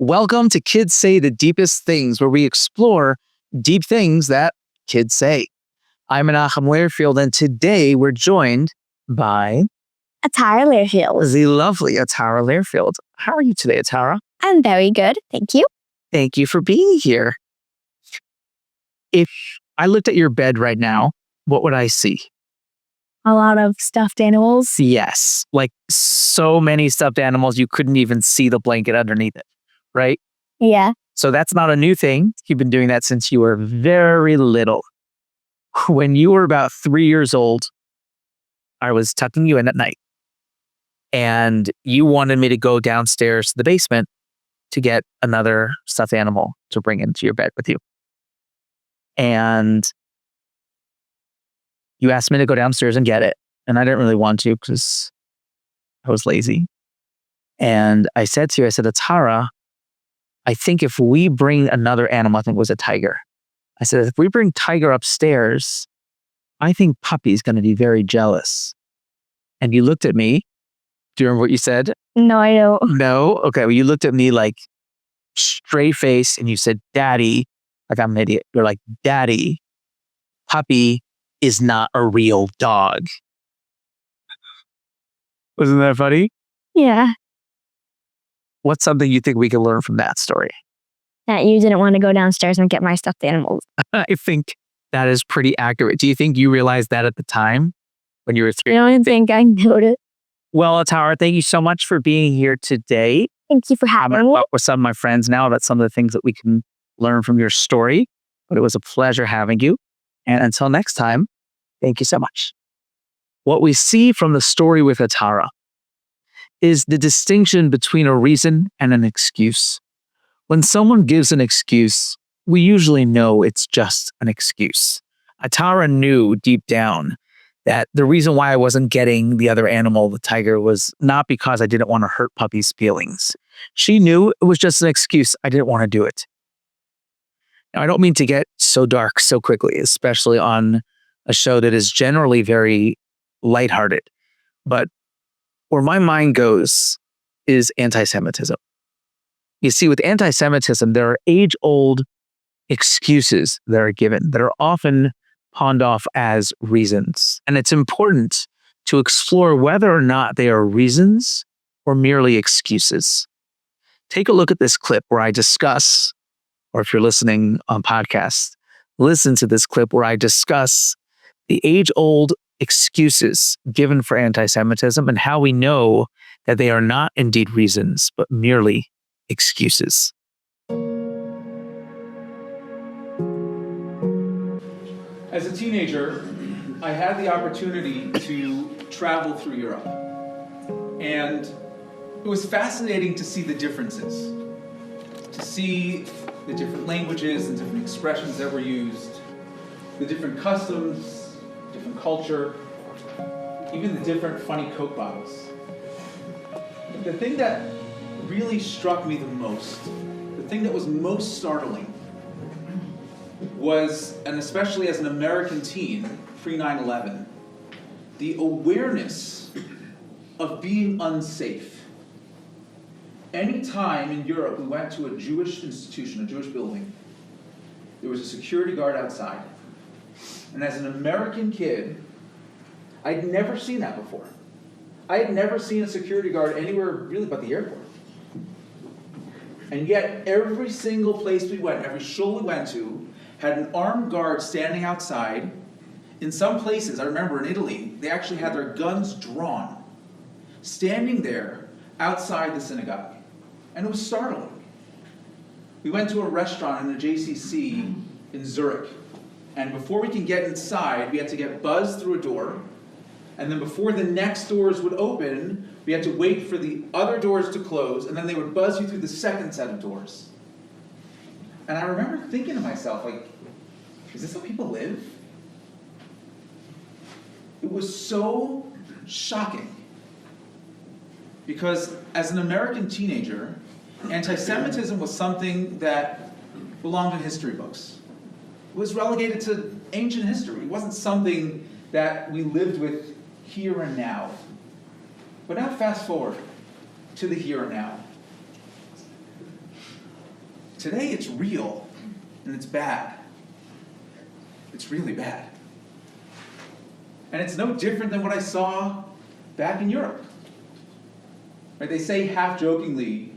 Welcome to Kids Say the Deepest Things, where we explore deep things that kids say. I'm Menachem Learfield, and today we're joined by Atara Learfield. the lovely Atara Learfield. How are you today, Atara? I'm very good, thank you. Thank you for being here. If I looked at your bed right now, what would I see? A lot of stuffed animals. Yes, like so many stuffed animals, you couldn't even see the blanket underneath it, right? Yeah. So that's not a new thing. You've been doing that since you were very little. When you were about 3 years old, I was tucking you in at night, and you wanted me to go downstairs to the basement to get another stuffed animal to bring into your bed with you. And you asked me to go downstairs and get it. And I didn't really want to because I was lazy. And I said to you, Atara, I think if we bring another animal, I think it was a tiger. I said, if we bring Tiger upstairs, I think Puppy's going to be very jealous. And you looked at me. Do you remember what you said? No, I don't. No? Okay. Well, you looked at me like straight face and you said, Daddy, like I'm an idiot. You're like, Daddy, Puppy is not a real dog. Wasn't that funny? Yeah. What's something you think we can learn from that story? That you didn't want to go downstairs and get my stuffed animals. I think that is pretty accurate. Do you think you realized that at the time when you were 3? I don't think I noticed. Well, Atara, thank you so much for being here today. Thank you for I'm going having to me. talk with some of my friends now about some of the things that we can learn from your story. But it was a pleasure having you. And until next time, thank you so much. What we see from the story with Atara is the distinction between a reason and an excuse. When someone gives an excuse, we usually know it's just an excuse. Atara knew deep down that the reason why I wasn't getting the other animal, the tiger, was not because I didn't want to hurt Puppy's feelings. She knew it was just an excuse. I didn't want to do it. Now, I don't mean to get so dark so quickly, especially on a show that is generally very lighthearted. But where my mind goes is anti-Semitism. You see, with anti-Semitism, there are age-old excuses that are given that are often pawned off as reasons. And it's important to explore whether or not they are reasons or merely excuses. Take a look at this clip where I discuss, or if you're listening on podcasts, listen to this clip where I discuss the age-old excuses given for anti-Semitism and how we know that they are not indeed reasons, but merely excuses. As a teenager, I had the opportunity to travel through Europe. And it was fascinating to see the differences, to see the different languages and different expressions that were used, the different customs, different culture, even the different funny Coke bottles. The thing that really struck me the most, the thing that was most startling, was, and especially as an American teen, pre-9/11, the awareness of being unsafe. Anytime in Europe we went to a Jewish institution, a Jewish building, there was a security guard outside. And as an American kid, I'd never seen that before. I had never seen a security guard anywhere really but the airport. And yet, every single place we went, every shul we went to, had an armed guard standing outside. In some places, I remember in Italy, they actually had their guns drawn, standing there outside the synagogue. And it was startling. We went to a restaurant in the JCC in Zurich. And before we can get inside, we had to get buzzed through a door. And then before the next doors would open, we had to wait for the other doors to close, and then they would buzz you through the second set of doors. And I remember thinking to myself, like, is this how people live? It was so shocking. Because as an American teenager, anti-Semitism was something that belonged in history books. It was relegated to ancient history. It wasn't something that we lived with here and now. But now fast forward to the here and now. today it's real, and it's bad. It's really bad. And it's no different than what I saw back in Europe. Right? They say half-jokingly,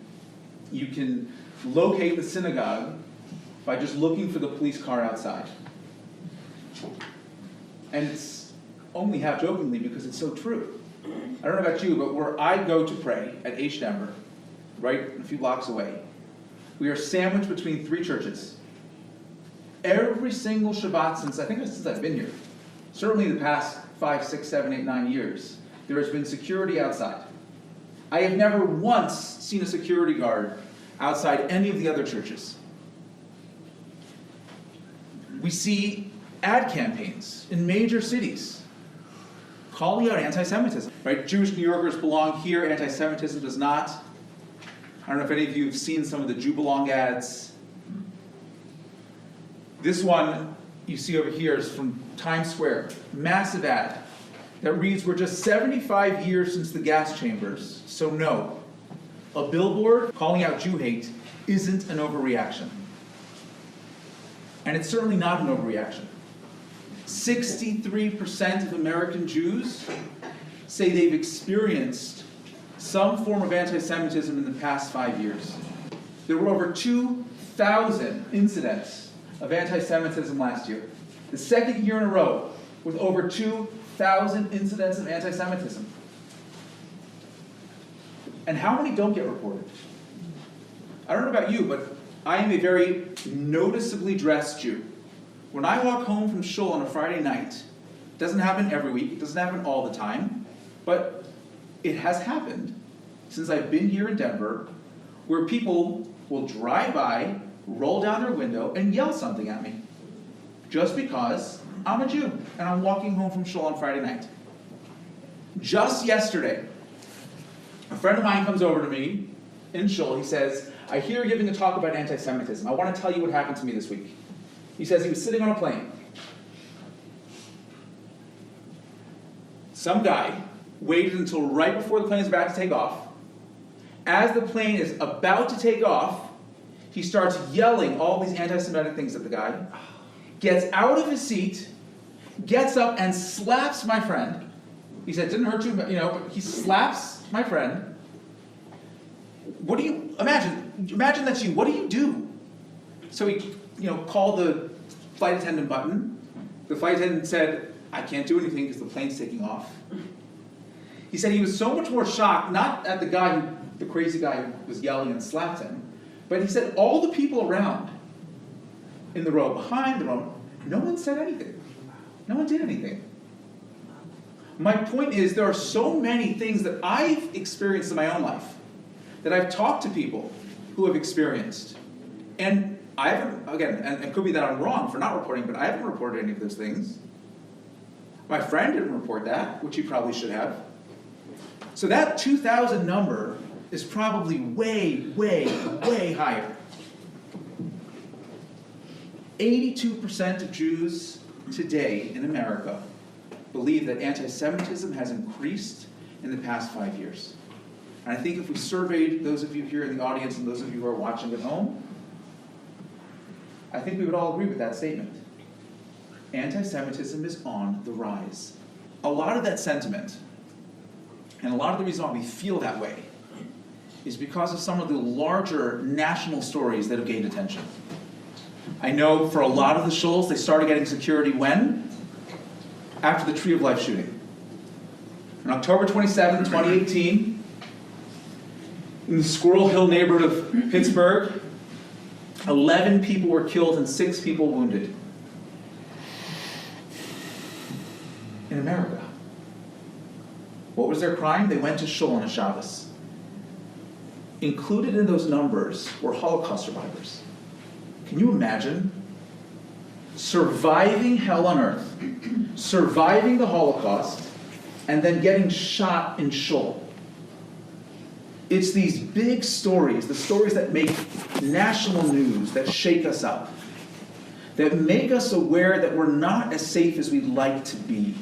you can locate the synagogue by just looking for the police car outside. And it's only half-jokingly because it's so true. I don't know about you, but where I go to pray at H. Denver, right a few blocks away, we are sandwiched between 3 churches. Every single Shabbat since I've been here, certainly the past 5, 6, 7, 8, 9 years, there has been security outside. I have never once seen a security guard outside any of the other churches. We see ad campaigns in major cities calling out anti-Semitism. Right? Jewish New Yorkers belong here, anti-Semitism does not. I don't know if any of you have seen some of the Jew Belong ads. This one you see over here is from Times Square, massive ad that reads, "We're just 75 years since the gas chambers, so no, a billboard calling out Jew hate isn't an overreaction." And it's certainly not an overreaction. 63% of American Jews say they've experienced some form of anti-Semitism in the past 5 years. There were over 2,000 incidents of anti-Semitism last year. The second year in a row with over 2,000 incidents of anti-Semitism. And how many don't get reported? I don't know about you, but I am a very noticeably dressed Jew. When I walk home from shul on a Friday night, it doesn't happen every week, it doesn't happen all the time, but it has happened since I've been here in Denver, where people will drive by, roll down their window, and yell something at me. Just because I'm a Jew, and I'm walking home from shul on Friday night. Just yesterday, a friend of mine comes over to me in shul. He says, "I hear you're giving a talk about anti-Semitism. I want to tell you what happened to me this week." He says he was sitting on a plane. Some guy waited until right before the plane is about to take off. As the plane is about to take off, he starts yelling all these anti-Semitic things at the guy, gets out of his seat, gets up and slaps my friend. He said, it didn't hurt you, but he slaps my friend. What do you, imagine that's you, what do you do? So he, called the flight attendant button. The flight attendant said, "I can't do anything because the plane's taking off." He said he was so much more shocked, not at the crazy guy who was yelling and slapped him, but he said all the people around, in the row, behind the row, no one said anything. No one did anything. My point is, there are so many things that I've experienced in my own life, that I've talked to people who have experienced. And I haven't, again, and it could be that I'm wrong for not reporting, but I haven't reported any of those things. My friend didn't report that, which he probably should have. So that 2,000 number is probably way, way, way higher. 82% of Jews today in America believe that anti-Semitism has increased in the past 5 years. And I think if we surveyed those of you here in the audience and those of you who are watching at home, I think we would all agree with that statement. Anti-Semitism is on the rise. A lot of that sentiment, and a lot of the reason why we feel that way, is because of some of the larger national stories that have gained attention. I know for a lot of the shuls, they started getting security when? After the Tree of Life shooting. On October 27, 2018, in the Squirrel Hill neighborhood of Pittsburgh, 11 people were killed and 6 people wounded. In America. What was their crime? They went to shul on a Shabbos. Included in those numbers were Holocaust survivors. Can you imagine surviving hell on earth, surviving the Holocaust, and then getting shot in shul? It's these big stories, the stories that make national news, that shake us up, that make us aware that we're not as safe as we'd like to be.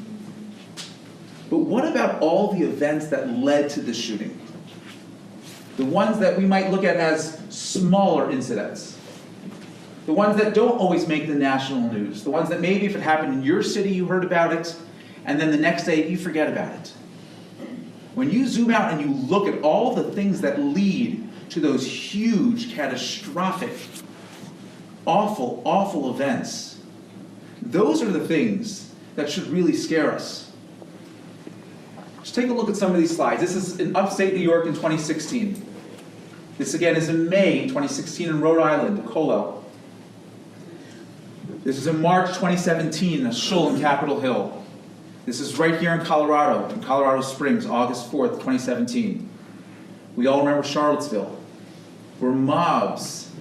But what about all the events that led to the shooting? The ones that we might look at as smaller incidents. The ones that don't always make the national news. The ones that maybe if it happened in your city, you heard about it, and then the next day you forget about it. When you zoom out and you look at all the things that lead to those huge, catastrophic, awful, awful events, those are the things that should really scare us. Just take a look at some of these slides. This is in upstate New York in 2016. This again is in May 2016 in Rhode Island, Colo. This is in March 2017, a shul in Capitol Hill. This is right here in Colorado Springs, August 4th, 2017. We all remember Charlottesville, where mobs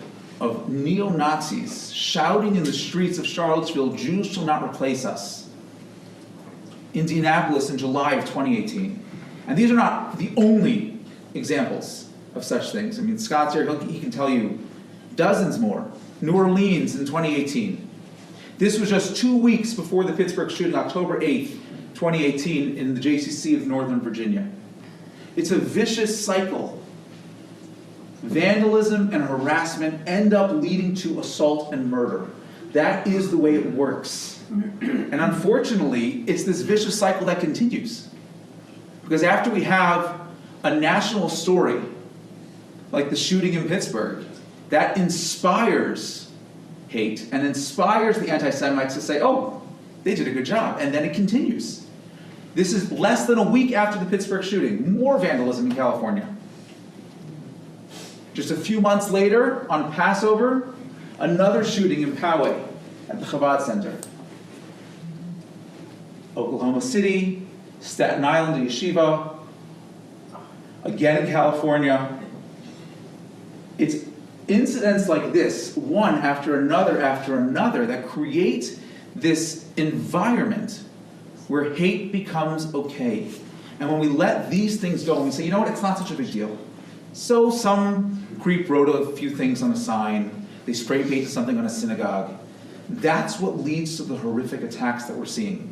of neo-Nazis shouting in the streets of Charlottesville, "Jews shall not replace us." Indianapolis in July of 2018. And these are not the only examples of such things. I mean, Scott's here, he can tell you dozens more. New Orleans in 2018. This was just 2 weeks before the Pittsburgh shooting, October 8th, 2018, in the JCC of Northern Virginia. It's a vicious cycle. Vandalism and harassment end up leading to assault and murder. That is the way it works. And unfortunately, it's this vicious cycle that continues. Because after we have a national story, like the shooting in Pittsburgh, that inspires hate and inspires the anti-Semites to say, oh, they did a good job, and then it continues. This is less than a week after the Pittsburgh shooting, more vandalism in California. Just a few months later, on Passover, another shooting in Poway at the Chabad Center. Oklahoma City, Staten Island, the Yeshiva, again in California. It's incidents like this, one after another, that create this environment where hate becomes okay. And when we let these things go and we say, you know what, it's not such a big deal. So some creep wrote a few things on a sign, they spray painted something on a synagogue. That's what leads to the horrific attacks that we're seeing.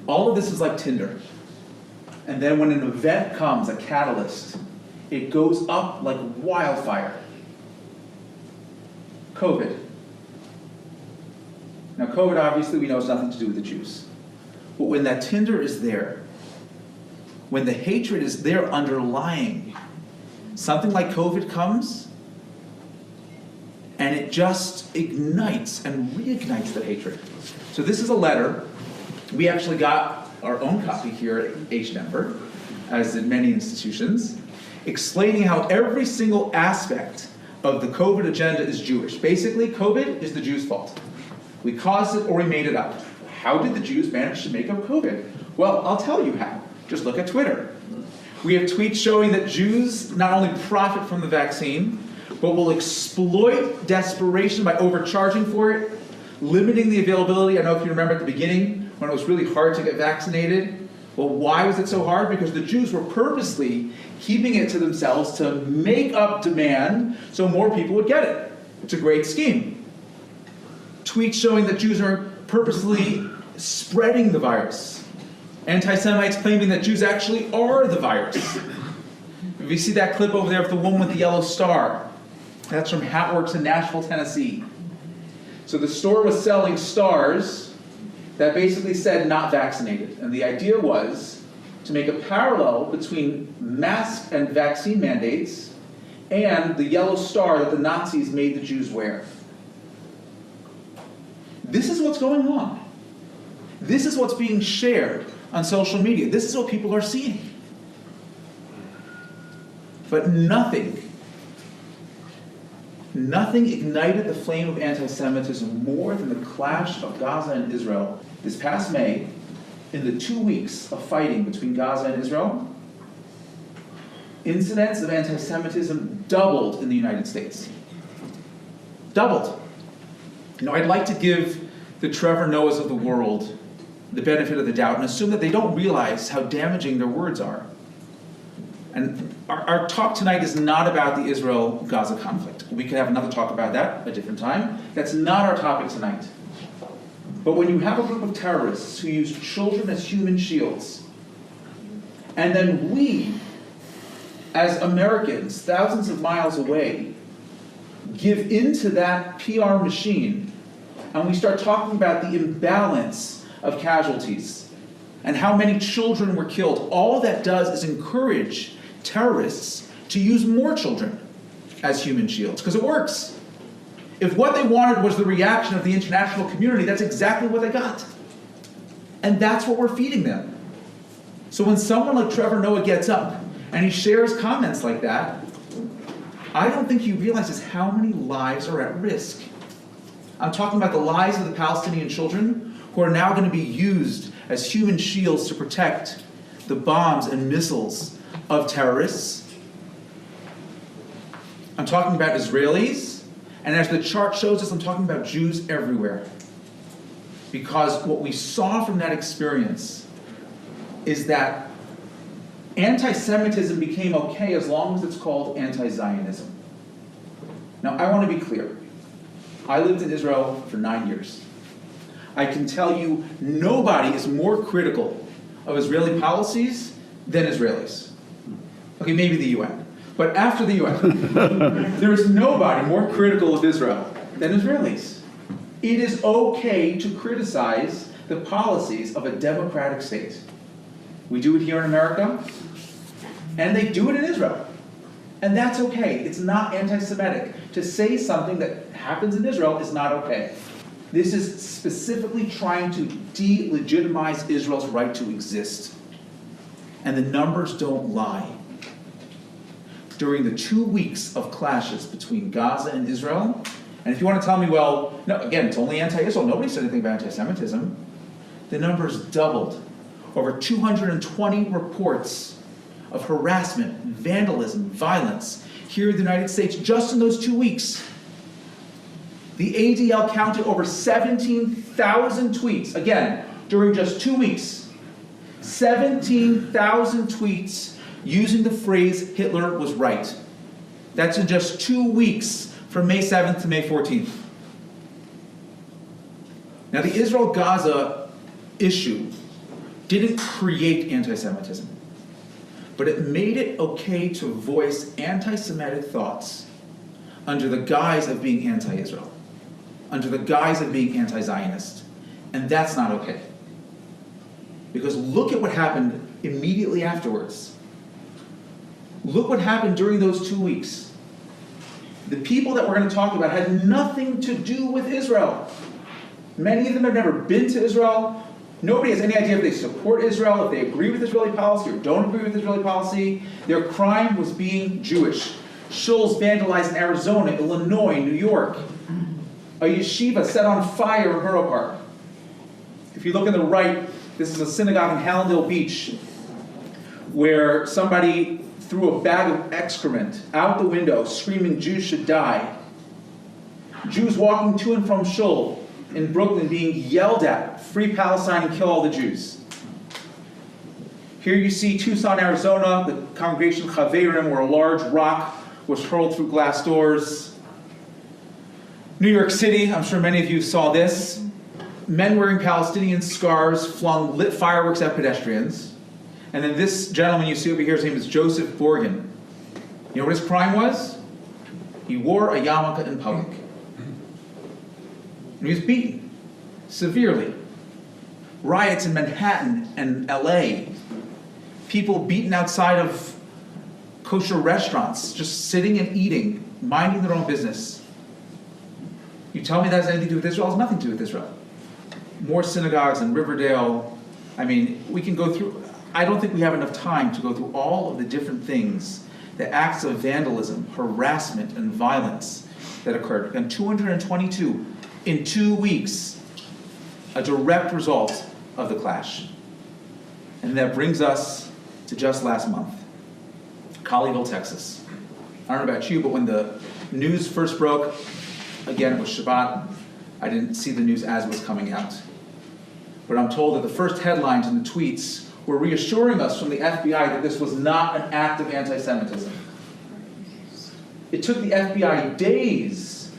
All of this is like Tinder. And then when an event comes, a catalyst, it goes up like wildfire. COVID. Now COVID obviously we know has nothing to do with the Jews. But when that Tinder is there, when the hatred is there underlying, something like COVID comes, and it just ignites and reignites that hatred. So this is a letter. We actually got our own copy here at H-Denver, as in many institutions, explaining how every single aspect of the COVID agenda is Jewish. Basically, COVID is the Jews' fault. We caused it or we made it up. How did the Jews manage to make up COVID? Well, I'll tell you how. Just look at Twitter. We have tweets showing that Jews not only profit from the vaccine, but will exploit desperation by overcharging for it, limiting the availability. I don't know if you remember at the beginning when it was really hard to get vaccinated. Well, why was it so hard? Because the Jews were purposely keeping it to themselves to make up demand so more people would get it. It's a great scheme. Tweets showing that Jews are purposely spreading the virus. Anti-Semites claiming that Jews actually are the virus. If you see that clip over there of the woman with the yellow star, that's from Hatworks in Nashville, Tennessee. So the store was selling stars that basically said not vaccinated. And the idea was to make a parallel between mask and vaccine mandates and the yellow star that the Nazis made the Jews wear. This is what's going on. This is what's being shared on social media. This is what people are seeing. But nothing ignited the flame of anti-Semitism more than the clash of Gaza and Israel. This past May, in the 2 weeks of fighting between Gaza and Israel, incidents of anti-Semitism doubled in the United States. Doubled. You know, I'd like to give the Trevor Noahs of the world the benefit of the doubt and assume that they don't realize how damaging their words are. And our talk tonight is not about the Israel-Gaza conflict. We could have another talk about that a different time. That's not our topic tonight. But when you have a group of terrorists who use children as human shields, and then we, as Americans, thousands of miles away, give into that PR machine and we start talking about the imbalance of casualties and how many children were killed, all that does is encourage terrorists to use more children as human shields, because it works. If what they wanted was the reaction of the international community, that's exactly what they got. And that's what we're feeding them. So when someone like Trevor Noah gets up and he shares comments like that, I don't think he realizes how many lives are at risk. I'm talking about the lives of the Palestinian children who are now going to be used as human shields to protect the bombs and missiles of terrorists. I'm talking about Israelis, and as the chart shows us, I'm talking about Jews everywhere. Because what we saw from that experience is that anti-Semitism became okay as long as it's called anti-Zionism. Now, I want to be clear. I lived in Israel for 9 years. I can tell you nobody is more critical of Israeli policies than Israelis. Okay, maybe the UN. But after the UN, there is nobody more critical of Israel than Israelis. It is okay to criticize the policies of a democratic state. We do it here in America, and they do it in Israel. And that's okay. It's not anti-Semitic. To say something that happens in Israel is not okay. This is specifically trying to delegitimize Israel's right to exist. And the numbers don't lie. During the 2 weeks of clashes between Gaza and Israel, and if you want to tell me, well, no, again, it's only anti-Israel, nobody said anything about anti-Semitism, the numbers doubled. Over 220 reports of harassment, vandalism, violence here in the United States just in those 2 weeks. The ADL counted over 17,000 tweets, again, during just 2 weeks. 17,000 tweets using the phrase Hitler was right. That's in just 2 weeks from May 7th to May 14th. Now, the Israel-Gaza issue didn't create anti-Semitism, but it made it okay to voice anti-Semitic thoughts under the guise of being anti-Israel, under the guise of being anti-Zionist. And that's not okay. Because look at what happened immediately afterwards. Look what happened during those 2 weeks. The people that we're going to talk about had nothing to do with Israel. Many of them have never been to Israel. Nobody has any idea if they support Israel, if they agree with Israeli policy or don't agree with Israeli policy. Their crime was being Jewish. Shuls vandalized in Arizona, Illinois, New York. A yeshiva set on fire in Borough Park. If you look on the right, this is a synagogue in Hallandale Beach where somebody threw a bag of excrement out the window screaming Jews should die. Jews walking to and from Shul in Brooklyn being yelled at, free Palestine and kill all the Jews. Here you see Tucson, Arizona, the congregation Chaverim, where a large rock was hurled through glass doors. New York City, I'm sure many of you saw this. Men wearing Palestinian scarves flung lit fireworks at pedestrians. And then this gentleman you see over here, his name is Joseph Borgen. You know what his crime was? He wore a yarmulke in public. And he was beaten severely. Riots in Manhattan and LA. People beaten outside of kosher restaurants, just sitting and eating, minding their own business. You tell me that has anything to do with Israel? It has nothing to do with Israel. More synagogues in Riverdale. I mean, we can go through. I don't think we have enough time to go through all of the different things, the acts of vandalism, harassment, and violence that occurred. And 222 in 2 weeks, a direct result of the clash. And that brings us to just last month, Colleyville, Texas. I don't know about you, but when the news first broke, again, it was Shabbat, I didn't see the news as it was coming out. But I'm told that the first headlines and the tweets were reassuring us from the FBI that this was not an act of anti-Semitism. It took the FBI days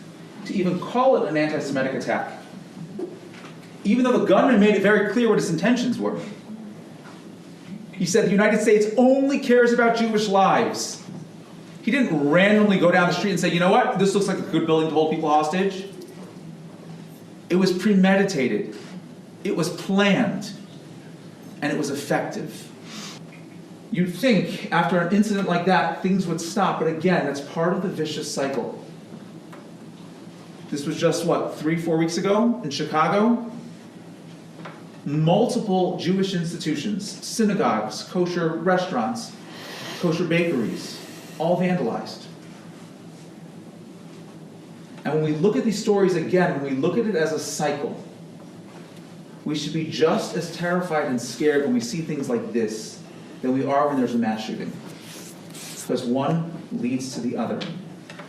to even call it an anti-Semitic attack, even though the gunman made it very clear what his intentions were. He said the United States only cares about Jewish lives. He didn't randomly go down the street and say, you know what, this looks like a good building to hold people hostage. It was premeditated. It was planned. And it was effective. You'd think after an incident like that, things would stop. But again, that's part of the vicious cycle. This was just, 3-4 weeks ago in Chicago? Multiple Jewish institutions, synagogues, kosher restaurants, kosher bakeries, all vandalized. And when we look at these stories again, when we look at it as a cycle, we should be just as terrified and scared when we see things like this than we are when there's a mass shooting. Because one leads to the other.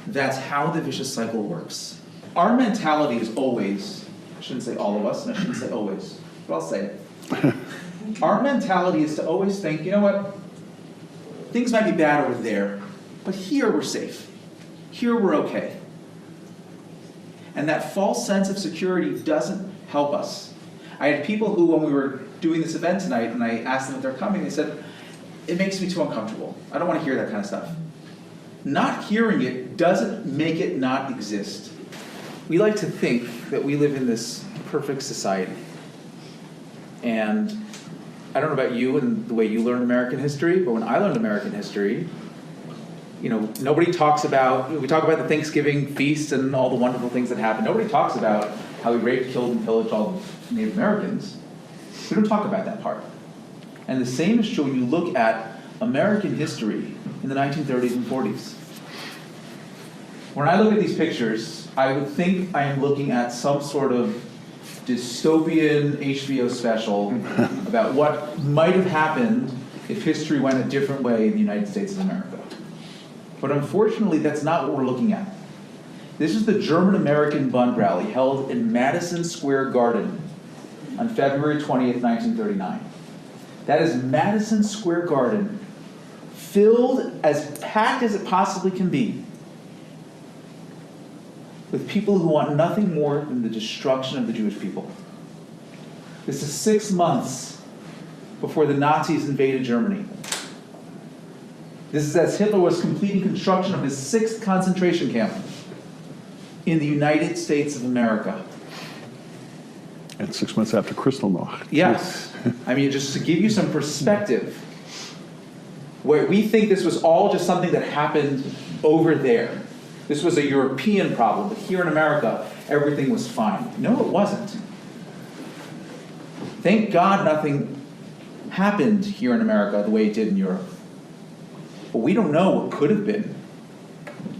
That's how the vicious cycle works. Our mentality is always, I shouldn't say all of us, and I shouldn't say always, but I'll say it. Our mentality is to always think, you know what, things might be bad over there, but here we're safe. Here we're okay. And that false sense of security doesn't help us. I had people who, when we were doing this event tonight, and I asked them if they're coming, they said, it makes me too uncomfortable. I don't want to hear that kind of stuff. Not hearing it doesn't make it not exist. We like to think that we live in this perfect society. And I don't know about you and the way you learned American history, but when I learned American history, nobody talks about, we talk about the Thanksgiving feast and all the wonderful things that happened. Nobody talks about how we raped, killed, and pillaged all the Native Americans. We don't talk about that part. And the same is true when you look at American history in the 1930s and 40s. When I look at these pictures, I would think I am looking at some sort of dystopian HBO special about what might have happened if history went a different way in the United States of America. But unfortunately, that's not what we're looking at. This is the German-American Bund rally held in Madison Square Garden on February 20th, 1939. That is Madison Square Garden, filled, as packed as it possibly can be, with people who want nothing more than the destruction of the Jewish people. This is 6 months before the Nazis invaded Germany. This is as Hitler was completing construction of his 6th concentration camp in the United States of America. And 6 months after Kristallnacht. Yes. I mean, just to give you some perspective, where we think this was all just something that happened over there. This was a European problem, but here in America, everything was fine. No, it wasn't. Thank God nothing happened here in America the way it did in Europe. But we don't know what could have been.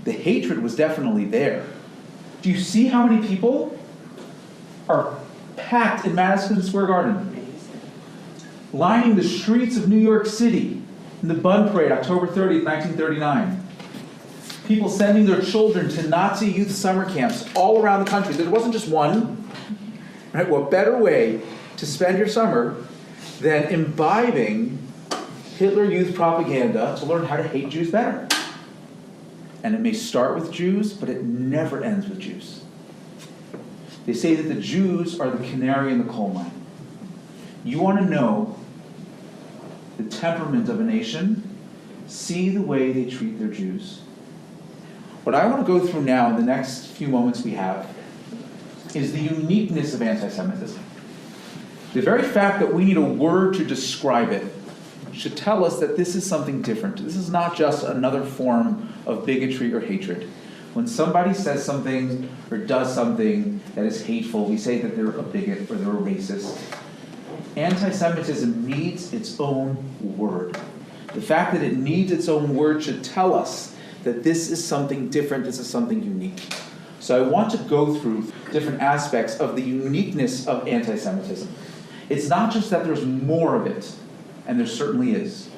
The hatred was definitely there. Do you see how many people are packed in Madison Square Garden, lining the streets of New York City in the Bund Parade, October 30th, 1939. People sending their children to Nazi youth summer camps all around the country. There wasn't just one. Right? What better way to spend your summer than imbibing Hitler Youth propaganda to learn how to hate Jews better? And it may start with Jews, but it never ends with Jews. They say that the Jews are the canary in the coal mine. You want to know the temperament of a nation? See the way they treat their Jews. What I want to go through now in the next few moments we have is the uniqueness of anti-Semitism. The very fact that we need a word to describe it should tell us that this is something different. This is not just another form of bigotry or hatred. When somebody says something or does something that is hateful, we say that they're a bigot or they're a racist. Anti-Semitism needs its own word. The fact that it needs its own word should tell us that this is something different, this is something unique. So I want to go through different aspects of the uniqueness of anti-Semitism. It's not just that there's more of it, and there certainly is,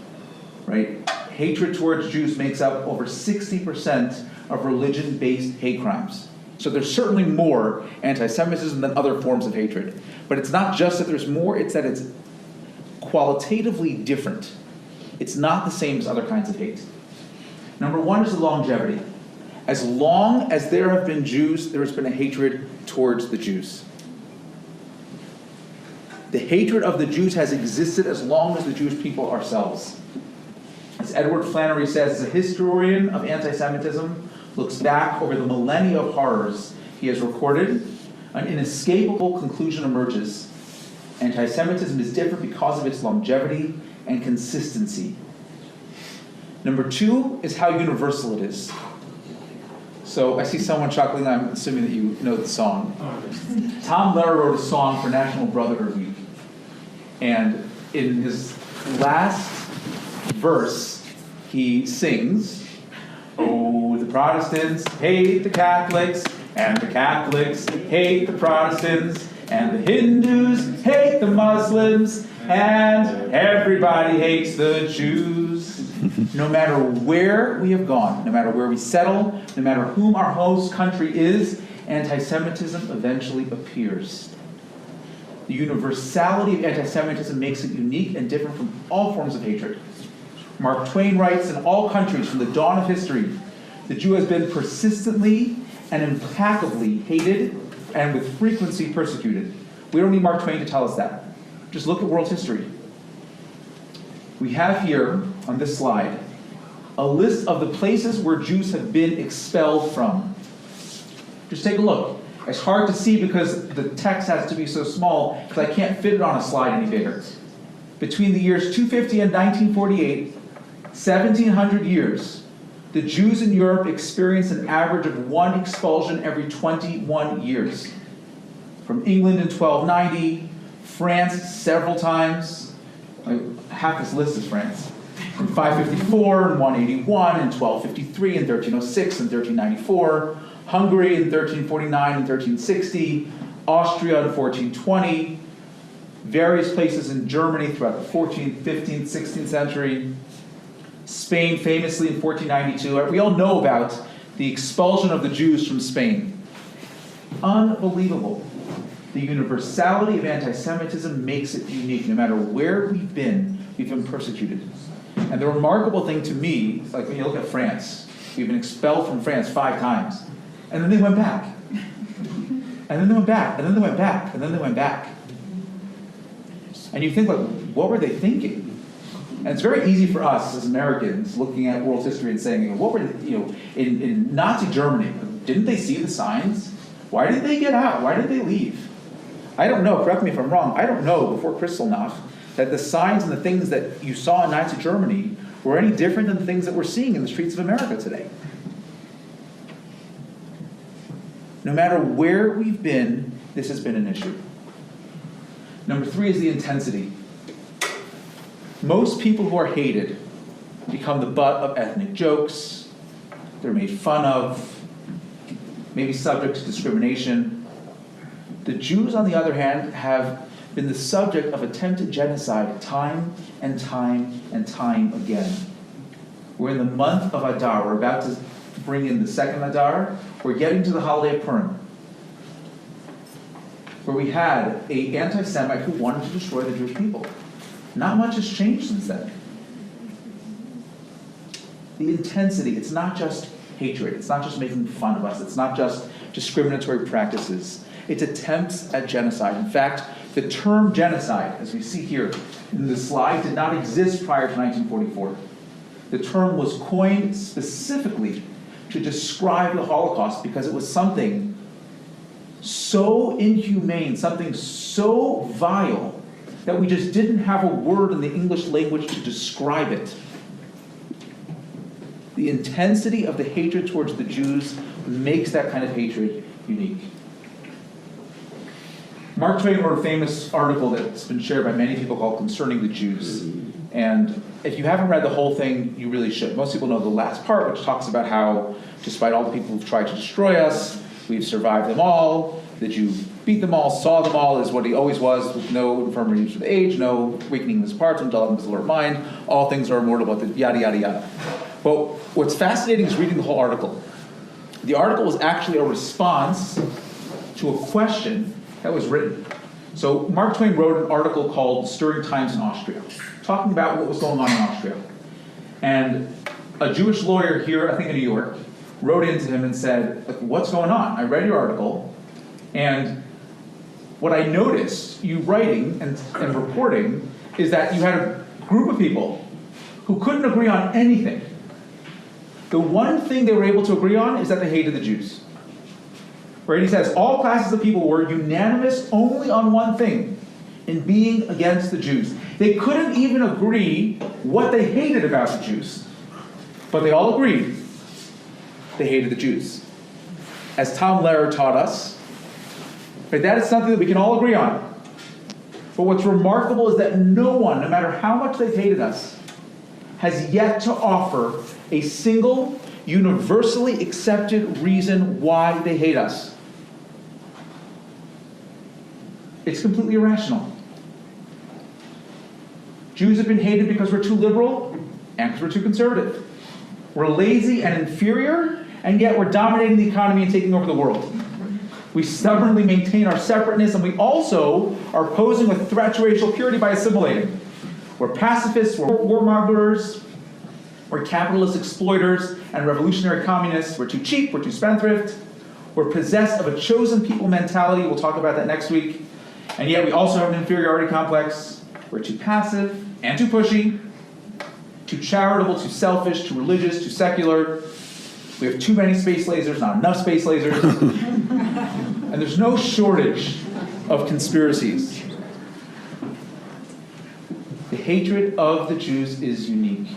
right? Hatred towards Jews makes up over 60% of religion-based hate crimes. So there's certainly more anti-Semitism than other forms of hatred. But it's not just that there's more, it's that it's qualitatively different. It's not the same as other kinds of hate. Number one is the longevity. As long as there have been Jews, there has been a hatred towards the Jews. The hatred of the Jews has existed as long as the Jewish people ourselves. As Edward Flannery says, as a historian of anti-Semitism, looks back over the millennia of horrors he has recorded, an inescapable conclusion emerges. Anti-Semitism is different because of its longevity and consistency. Number 2 is how universal it is. So I see someone chuckling. I'm assuming that you know the song. Tom Lehrer wrote a song for National Brotherhood Week. And in his last verse, he sings, "Oh, the Protestants hate the Catholics, and the Catholics hate the Protestants, and the Hindus hate the Muslims, and everybody hates the Jews." No matter where we have gone, no matter where we settle, no matter whom our host country is, anti-Semitism eventually appears. The universality of anti-Semitism makes it unique and different from all forms of hatred. Mark Twain writes, "In all countries from the dawn of history, the Jew has been persistently and implacably hated and with frequency persecuted." We don't need Mark Twain to tell us that. Just look at world history. We have here, on this slide, a list of the places where Jews have been expelled from. Just take a look. It's hard to see because the text has to be so small, because I can't fit it on a slide any bigger. Between the years 250 and 1948, 1,700 years, the Jews in Europe experienced an average of 1 expulsion every 21 years. From England in 1290, France several times. Half this list is France. In 554 and 181 and 1253 and 1306 and 1394, Hungary in 1349 and 1360, Austria in 1420, various places in Germany throughout the 14th, 15th, 16th century, Spain famously in 1492. We all know about the expulsion of the Jews from Spain. Unbelievable. The universality of anti-Semitism makes it unique. No matter where we've been persecuted. And the remarkable thing to me, like when you look at France, we've been expelled from France 5 times. And then they went back. And then they went back. And then they went back. And then they went back. And you think, like, what were they thinking? And it's very easy for us as Americans looking at world history and saying, what were they, in Nazi Germany, didn't they see the signs? Why did they get out? Why did they leave? I don't know, correct me if I'm wrong, I don't know before Kristallnacht that the signs and the things that you saw in Nazi Germany were any different than the things that we're seeing in the streets of America today. No matter where we've been, this has been an issue. Number 3 is the intensity. Most people who are hated become the butt of ethnic jokes. They're made fun of, maybe subject to discrimination. The Jews, on the other hand, have been the subject of attempted genocide time and time and time again. We're in the month of Adar. We're about to bring in the second Adar. We're getting to the holiday of Purim, where we had an anti-Semite who wanted to destroy the Jewish people. Not much has changed since then. The intensity, it's not just hatred. It's not just making fun of us. It's not just discriminatory practices. It's attempts at genocide. In fact, the term genocide, as we see here in the slide, did not exist prior to 1944. The term was coined specifically to describe the Holocaust because it was something so inhumane, something so vile, that we just didn't have a word in the English language to describe it. The intensity of the hatred towards the Jews makes that kind of hatred unique. Mark Twain wrote a famous article that's been shared by many people called Concerning the Jews. And if you haven't read the whole thing, you really should. Most people know the last part, which talks about how, despite all the people who've tried to destroy us, we've survived them all. The Jew beat them all, saw them all as what he always was, with no infirmities of age, no weakening of his parts, until his Lord mind. All things are immortal, but yada, yada, yada. Well, what's fascinating is reading the whole article. The article was actually a response to a question that was written. So Mark Twain wrote an article called Stirring Times in Austria, talking about what was going on in Austria. And a Jewish lawyer here, I think in New York, wrote into him and said, what's going on? I read your article, and what I noticed you writing and reporting is that you had a group of people who couldn't agree on anything. The one thing they were able to agree on is that they hated the Jews. Right? He says all classes of people were unanimous only on one thing, in being against the Jews. They couldn't even agree what they hated about the Jews. But they all agreed they hated the Jews. As Tom Lehrer taught us, right, that is something that we can all agree on. But what's remarkable is that no one, no matter how much they've hated us, has yet to offer a single, universally accepted reason why they hate us. It's completely irrational. Jews have been hated because we're too liberal and because we're too conservative. We're lazy and inferior, and yet we're dominating the economy and taking over the world. We stubbornly maintain our separateness, and we also are posing a threat to racial purity by assimilating. We're pacifists, we're warmongers, we're capitalist exploiters and revolutionary communists. We're too cheap, we're too spendthrift. We're possessed of a chosen people mentality. We'll talk about that next week. And yet we also have an inferiority complex. We're too passive and too pushy, too charitable, too selfish, too religious, too secular. We have too many space lasers, not enough space lasers. And there's no shortage of conspiracies. The hatred of the Jews is unique.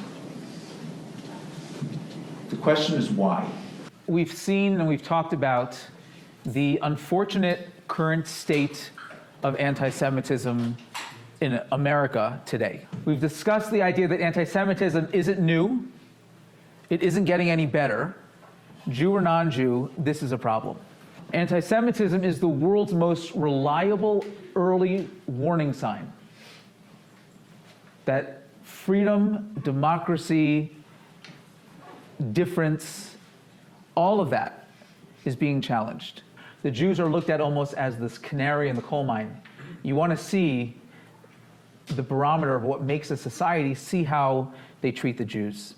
The question is why? We've seen and we've talked about the unfortunate current state of anti-Semitism in America today. We've discussed the idea that anti-Semitism isn't new. It isn't getting any better. Jew or non-Jew, this is a problem. Anti-Semitism is the world's most reliable early warning sign that freedom, democracy, difference, all of that is being challenged. The Jews are looked at almost as this canary in the coal mine. You want to see the barometer of what makes a society, see how they treat the Jews.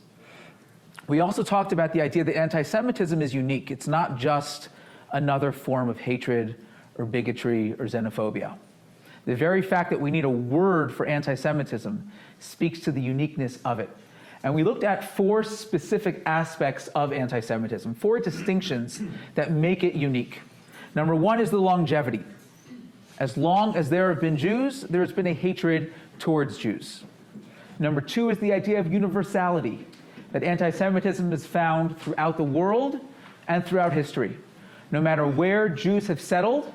We also talked about the idea that anti-Semitism is unique. It's not just another form of hatred or bigotry or xenophobia. The very fact that we need a word for anti-Semitism speaks to the uniqueness of it. And we looked at 4 specific aspects of anti-Semitism, 4 distinctions that make it unique. Number 1 is the longevity. As long as there have been Jews, there's been a hatred towards Jews. Number 2 is the idea of universality, that anti-Semitism is found throughout the world and throughout history. No matter where Jews have settled,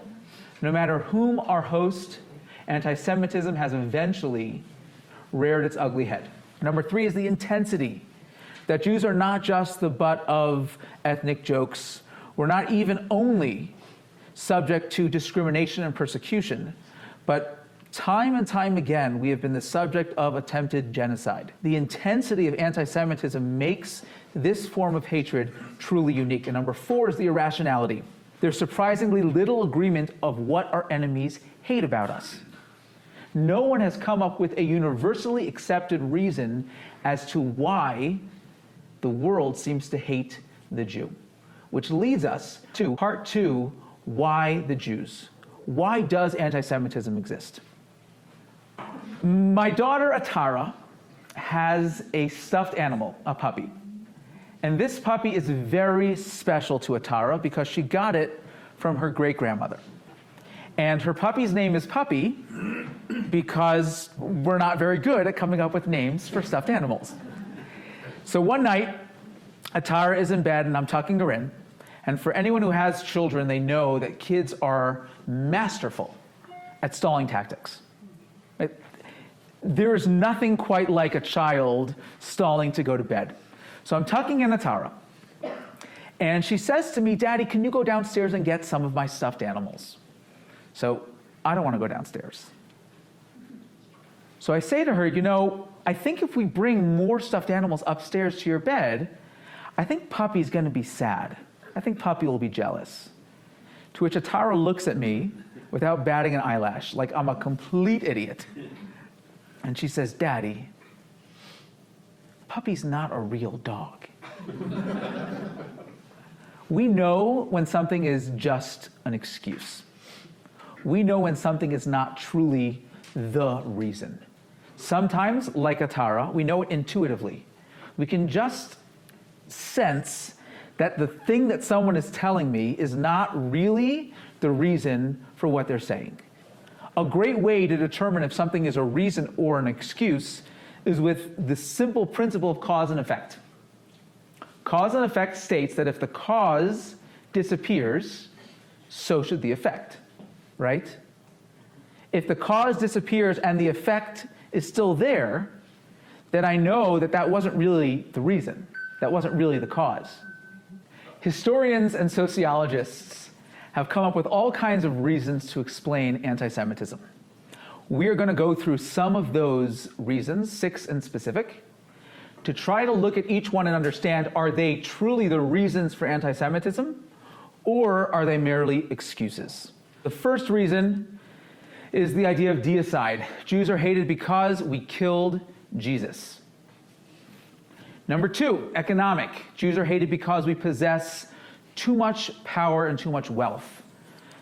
no matter whom are host, anti-Semitism has eventually reared its ugly head. Number 3 is the intensity, that Jews are not just the butt of ethnic jokes. We're not even only subject to discrimination and persecution, but time and time again, we have been the subject of attempted genocide. The intensity of anti-Semitism makes this form of hatred truly unique. And number 4 is the irrationality. There's surprisingly little agreement of what our enemies hate about us. No one has come up with a universally accepted reason as to why the world seems to hate the Jew. Which leads us to part 2, why the Jews? Why does anti-Semitism exist? My daughter Atara has a stuffed animal, a puppy. And this puppy is very special to Atara because she got it from her great-grandmother. And her puppy's name is Puppy because we're not very good at coming up with names for stuffed animals. So one night, Atara is in bed and I'm tucking her in. And for anyone who has children, they know that kids are masterful at stalling tactics. There is nothing quite like a child stalling to go to bed. So I'm tucking in Atara. And she says to me, "Daddy, can you go downstairs and get some of my stuffed animals?" So I don't want to go downstairs. So I say to her, I think if we bring more stuffed animals upstairs to your bed, I think Puppy's going to be sad. I think Puppy will be jealous. To which Atara looks at me without batting an eyelash, like I'm a complete idiot. And she says, "Daddy, Puppy's not a real dog." We know when something is just an excuse. We know when something is not truly the reason. Sometimes, like Atara, we know it intuitively. We can just sense that the thing that someone is telling me is not really the reason for what they're saying. A great way to determine if something is a reason or an excuse is with the simple principle of cause and effect. Cause and effect states that if the cause disappears, so should the effect, right? If the cause disappears and the effect is still there, then I know that that wasn't really the reason. That wasn't really the cause. Historians and sociologists have come up with all kinds of reasons to explain anti-Semitism. We are going to go through some of those reasons, 6 in specific, to try to look at each one and understand, are they truly the reasons for anti-Semitism, or are they merely excuses? The first reason is the idea of deicide. Jews are hated because we killed Jesus. Number 2, economic. Jews are hated because we possess too much power and too much wealth.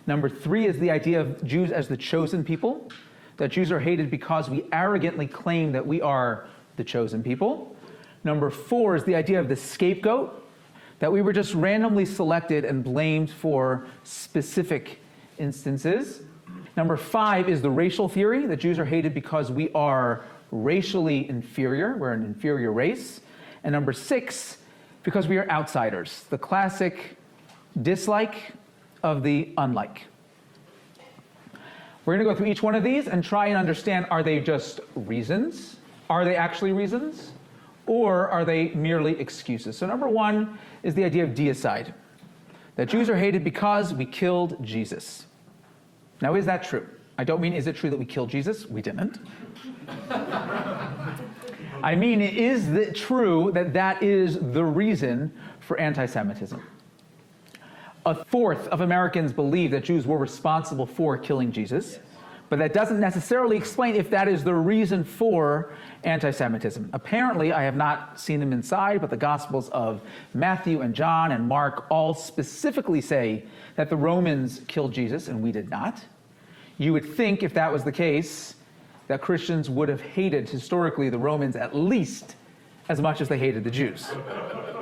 Number 3 is the idea of Jews as the chosen people, that Jews are hated because we arrogantly claim that we are the chosen people. Number 4 is the idea of the scapegoat, that we were just randomly selected and blamed for specific instances. Number 5 is the racial theory, that Jews are hated because we are racially inferior, we're an inferior race. And number 6, because we are outsiders, the classic dislike of the unlike. We're going to go through each one of these and try and understand, are they just reasons? Are they actually reasons? Or are they merely excuses? So number 1 is the idea of deicide, that Jews are hated because we killed Jesus. Now, is that true? I don't mean, is it true that we killed Jesus? We didn't. I mean, is it true that that is the reason for anti-Semitism? A fourth of Americans believe that Jews were responsible for killing Jesus, but that doesn't necessarily explain if that is the reason for anti-Semitism. Apparently, I have not seen them inside, but the Gospels of Matthew and John and Mark all specifically say that the Romans killed Jesus, and we did not. You would think, if that was the case, that Christians would have hated, historically, the Romans at least as much as they hated the Jews.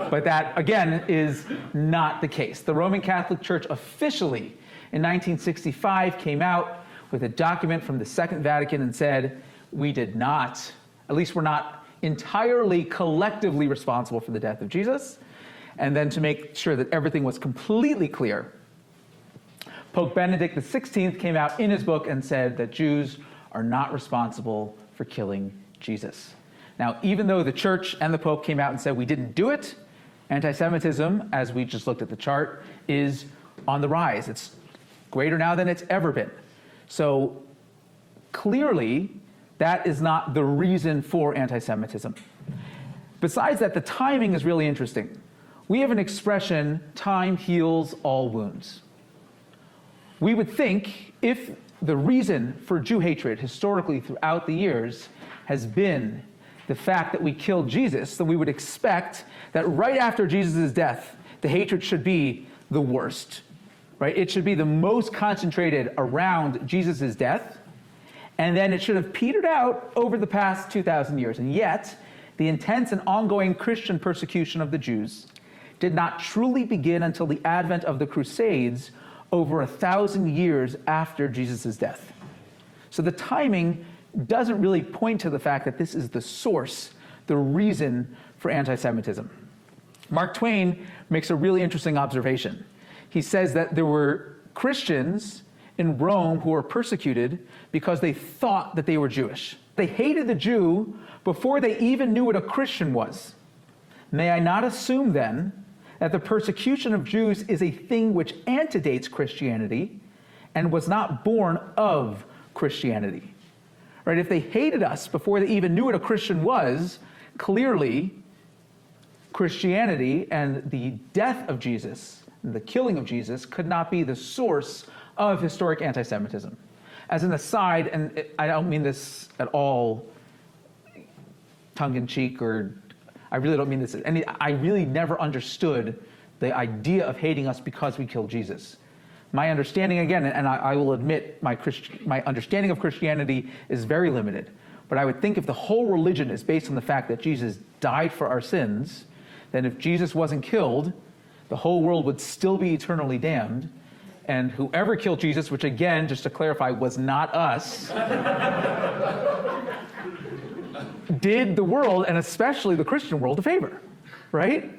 But that, again, is not the case. The Roman Catholic Church officially, in 1965, came out with a document from the Second Vatican and said, we did not, at least we're not entirely collectively responsible for the death of Jesus. And then to make sure that everything was completely clear, Pope Benedict XVI came out in his book and said that Jews are not responsible for killing Jesus. Now, even though the church and the Pope came out and said we didn't do it, anti-Semitism, as we just looked at the chart, is on the rise. It's greater now than it's ever been. So clearly, that is not the reason for anti-Semitism. Besides that, the timing is really interesting. We have an expression, time heals all wounds. We would think if the reason for Jew hatred historically throughout the years has been the fact that we killed Jesus, then we would expect that right after Jesus' death, the hatred should be the worst, right? It should be the most concentrated around Jesus' death, and then it should have petered out over the past 2,000 years. And yet, the intense and ongoing Christian persecution of the Jews did not truly begin until the advent of the Crusades over 1,000 years after Jesus' death. So the timing doesn't really point to the fact that this is the source, the reason for anti-Semitism. Mark Twain makes a really interesting observation. He says that there were Christians in Rome who were persecuted because they thought that they were Jewish. They hated the Jew before they even knew what a Christian was. May I not assume then that the persecution of Jews is a thing which antedates Christianity and was not born of Christianity? Right? If they hated us before they even knew what a Christian was, clearly Christianity and the death of Jesus, the killing of Jesus, could not be the source of historic anti-Semitism. As an aside, and I don't mean this at all tongue-in-cheek, or I really don't mean this, I really never understood the idea of hating us because we killed Jesus. My understanding, again, and I will admit my understanding of Christianity is very limited, but But I would think if the whole religion is based on the fact that Jesus died for our sins, then if Jesus wasn't killed, the whole world would still be eternally damned. And whoever killed Jesus, which again, just to clarify, was not us, did the world, and especially the Christian world, a favor, right?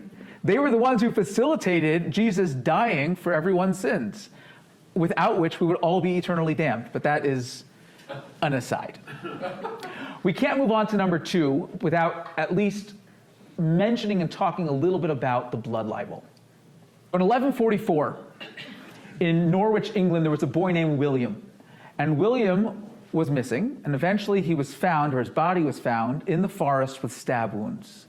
They were the ones who facilitated Jesus dying for everyone's sins, without which we would all be eternally damned. But that is an aside. We can't move on to number 2 without at least mentioning and talking a little bit about the blood libel. In 1144, in Norwich, England, there was a boy named William. And William was missing, and eventually he was found, or his body was found, in the forest with stab wounds.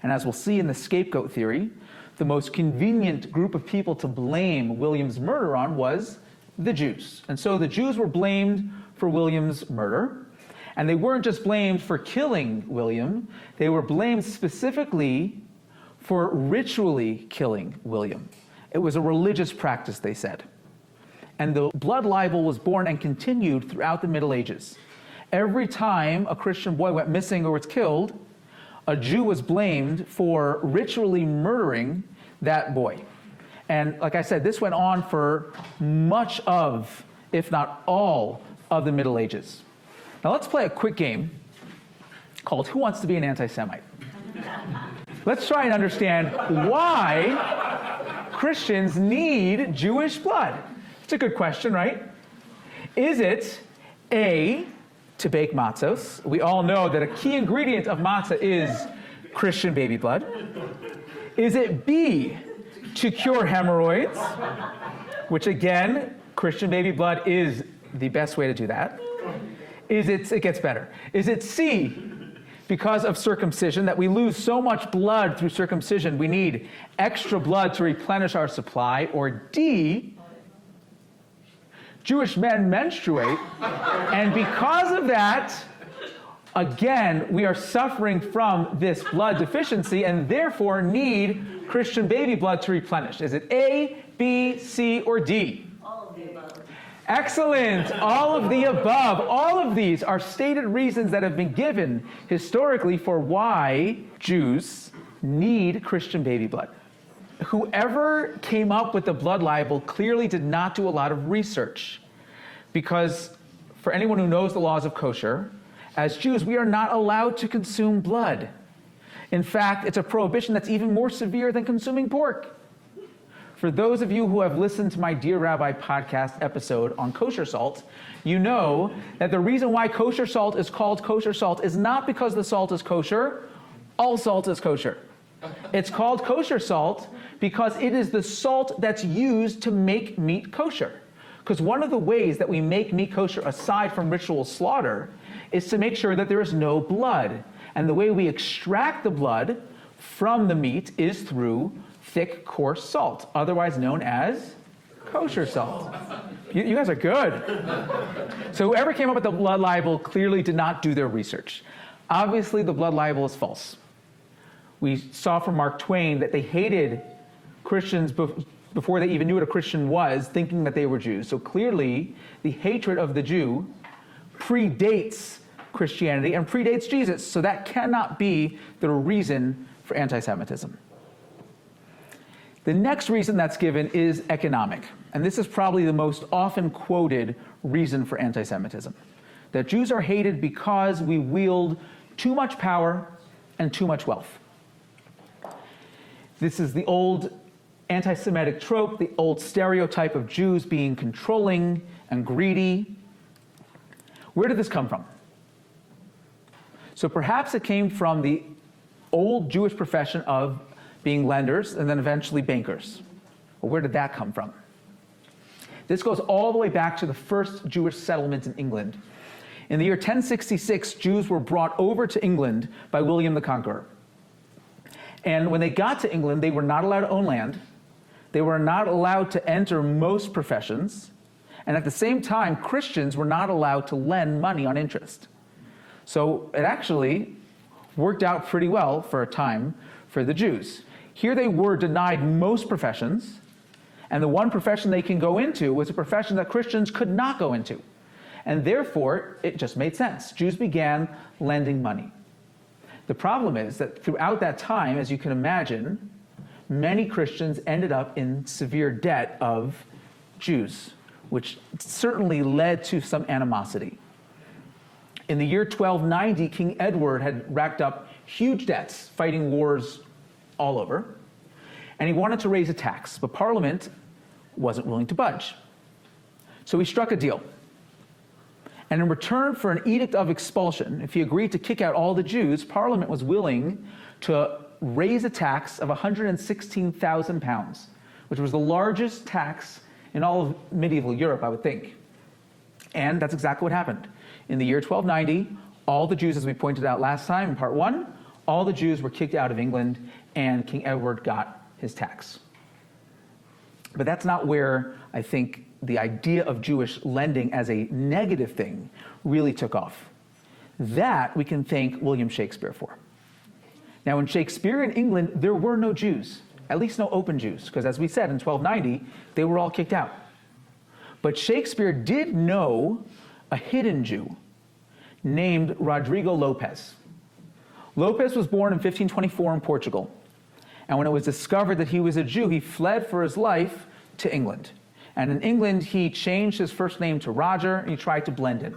And as we'll see in the scapegoat theory, the most convenient group of people to blame William's murder on was the Jews. And so the Jews were blamed for William's murder. And they weren't just blamed for killing William, they were blamed specifically for ritually killing William. It was a religious practice, they said. And the blood libel was born and continued throughout the Middle Ages. Every time a Christian boy went missing or was killed, a Jew was blamed for ritually murdering that boy. And like I said, this went on for much of, if not all, of the Middle Ages. Now let's play a quick game called Who Wants to Be an Anti-Semite? Let's try and understand why Christians need Jewish blood. It's a good question, right? Is it A, to bake matzos? We all know that a key ingredient of matzah is Christian baby blood. Is it B, to cure hemorrhoids? Which again, Christian baby blood is the best way to do that. It gets better. Is it C, because of circumcision, that we lose so much blood through circumcision, we need extra blood to replenish our supply? Or D, Jewish men menstruate, and because of that, again, we are suffering from this blood deficiency and therefore need Christian baby blood to replenish? Is it A, B, C, or D? Excellent. All of the above. All of these are stated reasons that have been given historically for why Jews need Christian baby blood. Whoever came up with the blood libel clearly did not do a lot of research, because for anyone who knows the laws of kosher, as Jews, we are not allowed to consume blood. In fact, it's a prohibition that's even more severe than consuming pork. For those of you who have listened to my Dear Rabbi podcast episode on kosher salt, you know that the reason why kosher salt is called kosher salt is not because the salt is kosher. All salt is kosher. It's called kosher salt because it is the salt that's used to make meat kosher. Because one of the ways that we make meat kosher, aside from ritual slaughter, is to make sure that there is no blood. And the way we extract the blood from the meat is through thick, coarse salt, otherwise known as kosher salt. You guys are good. So whoever came up with the blood libel clearly did not do their research. Obviously, the blood libel is false. We saw from Mark Twain that they hated Christians before they even knew what a Christian was, thinking that they were Jews. So clearly, the hatred of the Jew predates Christianity and predates Jesus. So that cannot be the reason for anti-Semitism. The next reason that's given is economic. And this is probably the most often quoted reason for anti-Semitism. That Jews are hated because we wield too much power and too much wealth. This is the old anti-Semitic trope, the old stereotype of Jews being controlling and greedy. Where did this come from? So perhaps it came from the old Jewish profession of being lenders and then eventually bankers. Well, where did that come from? This goes all the way back to the first Jewish settlement in England. In the year 1066, Jews were brought over to England by William the Conqueror. And when they got to England, they were not allowed to own land. They were not allowed to enter most professions. And at the same time, Christians were not allowed to lend money on interest. So it actually worked out pretty well for a time for the Jews. Here they were denied most professions, and the one profession they can go into was a profession that Christians could not go into. And therefore, it just made sense. Jews began lending money. The problem is that throughout that time, as you can imagine, many Christians ended up in severe debt of Jews, which certainly led to some animosity. In the year 1290, King Edward had racked up huge debts, fighting wars all over, and he wanted to raise a tax, but Parliament wasn't willing to budge. So he struck a deal. And in return for an edict of expulsion, if he agreed to kick out all the Jews, Parliament was willing to raise a tax of £116,000, which was the largest tax in all of medieval Europe, I would think. And that's exactly what happened. In the year 1290, all the Jews, as we pointed out last time in part 1, all the Jews were kicked out of England, and King Edward got his tax. But that's not where I think the idea of Jewish lending as a negative thing really took off. That we can thank William Shakespeare for. Now, in Shakespeare in England, there were no Jews, at least no open Jews, because as we said, in 1290, they were all kicked out. But Shakespeare did know a hidden Jew named Rodrigo Lopez. Lopez was born in 1524 in Portugal, and when it was discovered that he was a Jew, he fled for his life to England. And in England, he changed his first name to Roger, and he tried to blend in.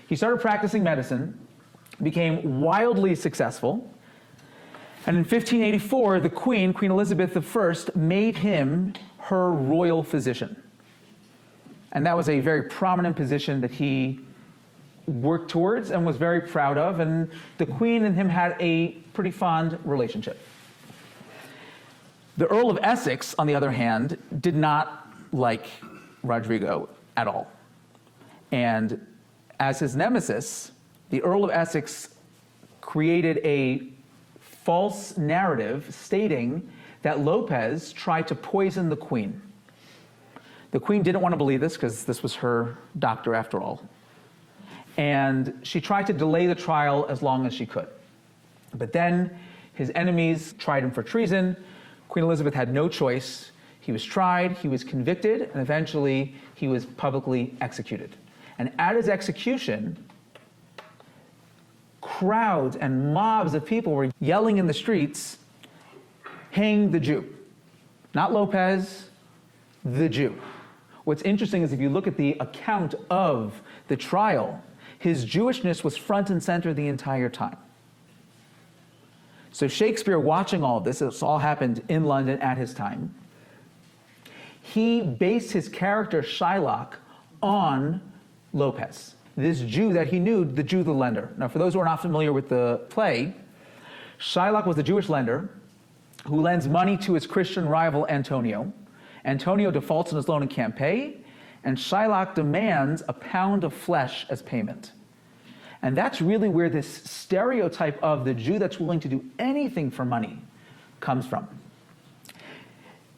He started practicing medicine, became wildly successful, and in 1584, the Queen Elizabeth I, made him her royal physician. And that was a very prominent position that he worked towards and was very proud of, and the Queen and him had a pretty fond relationship. The Earl of Essex, on the other hand, did not like Rodrigo at all. And as his nemesis, the Earl of Essex created a false narrative stating that Lopez tried to poison the Queen. The Queen didn't want to believe this because this was her doctor after all. And she tried to delay the trial as long as she could. But then his enemies tried him for treason. Queen Elizabeth had no choice. He was tried, he was convicted, and eventually he was publicly executed. And at his execution, crowds and mobs of people were yelling in the streets, "Hang the Jew." Not Lopez, the Jew. What's interesting is if you look at the account of the trial, his Jewishness was front and center the entire time. So Shakespeare, watching all of this all happened in London at his time, he based his character Shylock on Lopez, this Jew that he knew, the Jew the lender. Now, for those who are not familiar with the play, Shylock was a Jewish lender who lends money to his Christian rival Antonio. Antonio defaults on his loan and can't pay, and Shylock demands a pound of flesh as payment. And that's really where this stereotype of the Jew that's willing to do anything for money comes from.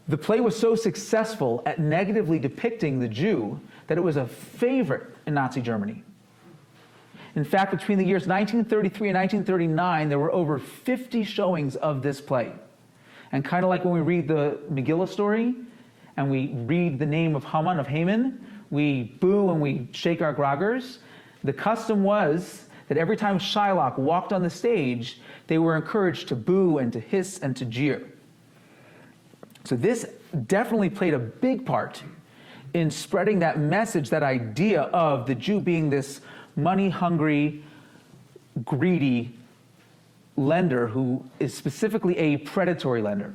The play was so successful at negatively depicting the Jew that it was a favorite in Nazi Germany. In fact, between the years 1933 and 1939, there were over 50 showings of this play. And kind of like when we read the Megillah story, and we read the name of Haman, we boo and we shake our groggers. The custom was that every time Shylock walked on the stage, they were encouraged to boo and to hiss and to jeer. So this definitely played a big part in spreading that message, that idea of the Jew being this money-hungry, greedy lender who is specifically a predatory lender.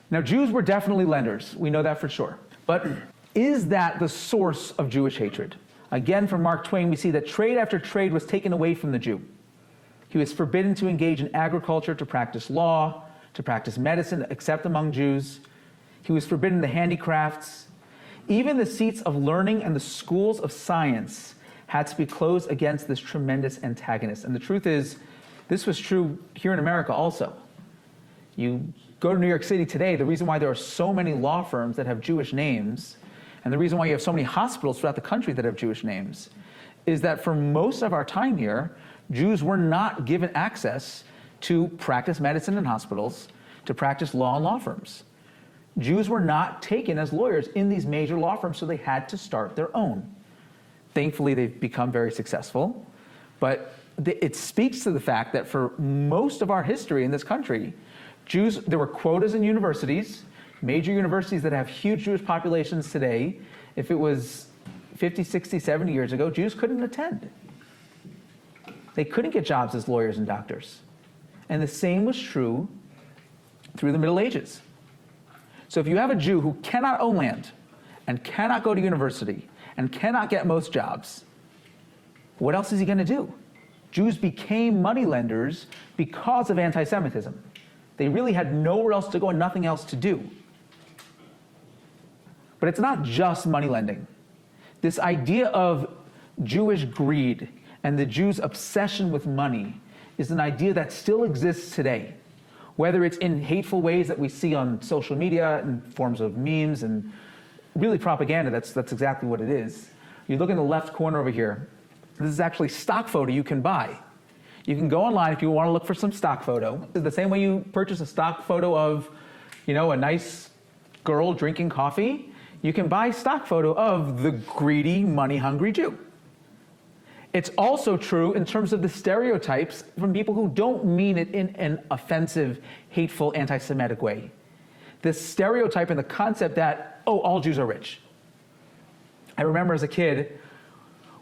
Now, Jews were definitely lenders. We know that for sure. But is that the source of Jewish hatred? Again, from Mark Twain, we see that trade after trade was taken away from the Jew. He was forbidden to engage in agriculture, to practice law, to practice medicine, except among Jews. He was forbidden the handicrafts. Even the seats of learning and the schools of science had to be closed against this tremendous antagonist. And the truth is, this was true here in America also. You go to New York City today, the reason why there are so many law firms that have Jewish names, and the reason why you have so many hospitals throughout the country that have Jewish names, is that for most of our time here, Jews were not given access to practice medicine in hospitals, to practice law in law firms. Jews were not taken as lawyers in these major law firms, so they had to start their own. Thankfully, they've become very successful. But it speaks to the fact that for most of our history in this country, Jews, there were quotas in universities, major universities that have huge Jewish populations today. If it was 50, 60, 70 years ago, Jews couldn't attend. They couldn't get jobs as lawyers and doctors. And the same was true through the Middle Ages. So if you have a Jew who cannot own land and cannot go to university and cannot get most jobs, what else is he going to do? Jews became moneylenders because of anti-Semitism. They really had nowhere else to go and nothing else to do. But it's not just money lending. This idea of Jewish greed and the Jews' obsession with money is an idea that still exists today, whether it's in hateful ways that we see on social media in forms of memes and really propaganda. That's exactly what it is. You look in the left corner over here. This is actually stock photo you can buy. You can go online if you want to look for some stock photo. It's the same way you purchase a stock photo of, a nice girl drinking coffee. You can buy stock photo of the greedy, money-hungry Jew. It's also true in terms of the stereotypes from people who don't mean it in an offensive, hateful, anti-Semitic way. This stereotype and the concept that, all Jews are rich. I remember as a kid,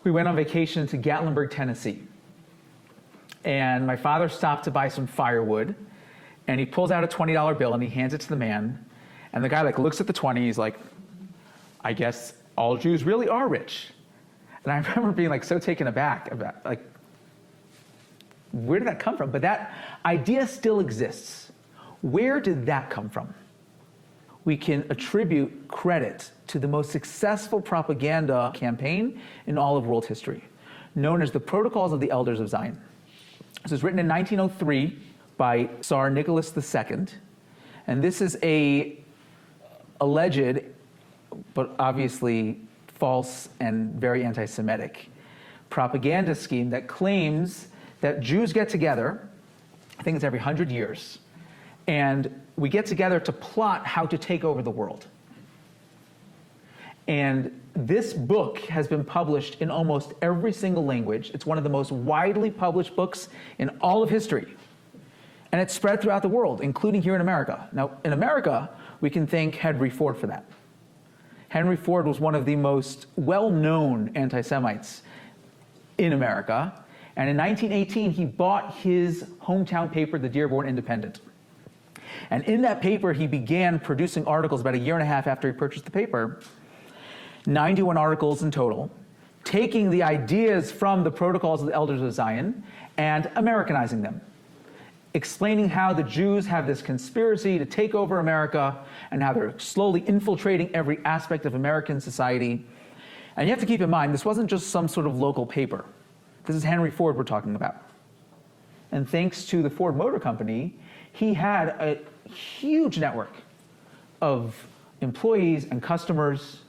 we went on vacation to Gatlinburg, Tennessee. And my father stopped to buy some firewood, and he pulls out a $20 bill and he hands it to the man. And the guy looks at the 20, he's like, I guess all Jews really are rich. And I remember being so taken aback about where did that come from? But that idea still exists. Where did that come from? We can attribute credit to the most successful propaganda campaign in all of world history, known as the Protocols of the Elders of Zion. This was written in 1903 by Tsar Nicholas II, and this is a alleged, but obviously false and very anti-Semitic propaganda scheme that claims that Jews get together, I think it's every 100 years, and we get together to plot how to take over the world. And this book has been published in almost every single language. It's one of the most widely published books in all of history. And it's spread throughout the world, including here in America. Now, in America, we can thank Henry Ford for that. Henry Ford was one of the most well-known anti-Semites in America. And in 1918, he bought his hometown paper, the Dearborn Independent. And in that paper, he began producing articles about a year and a half after he purchased the paper, 91 articles in total, taking the ideas from the Protocols of the Elders of Zion and Americanizing them, explaining how the Jews have this conspiracy to take over America and how they're slowly infiltrating every aspect of American society. And you have to keep in mind, this wasn't just some sort of local paper. This is Henry Ford we're talking about. And thanks to the Ford Motor Company, he had a huge network of employees and customers,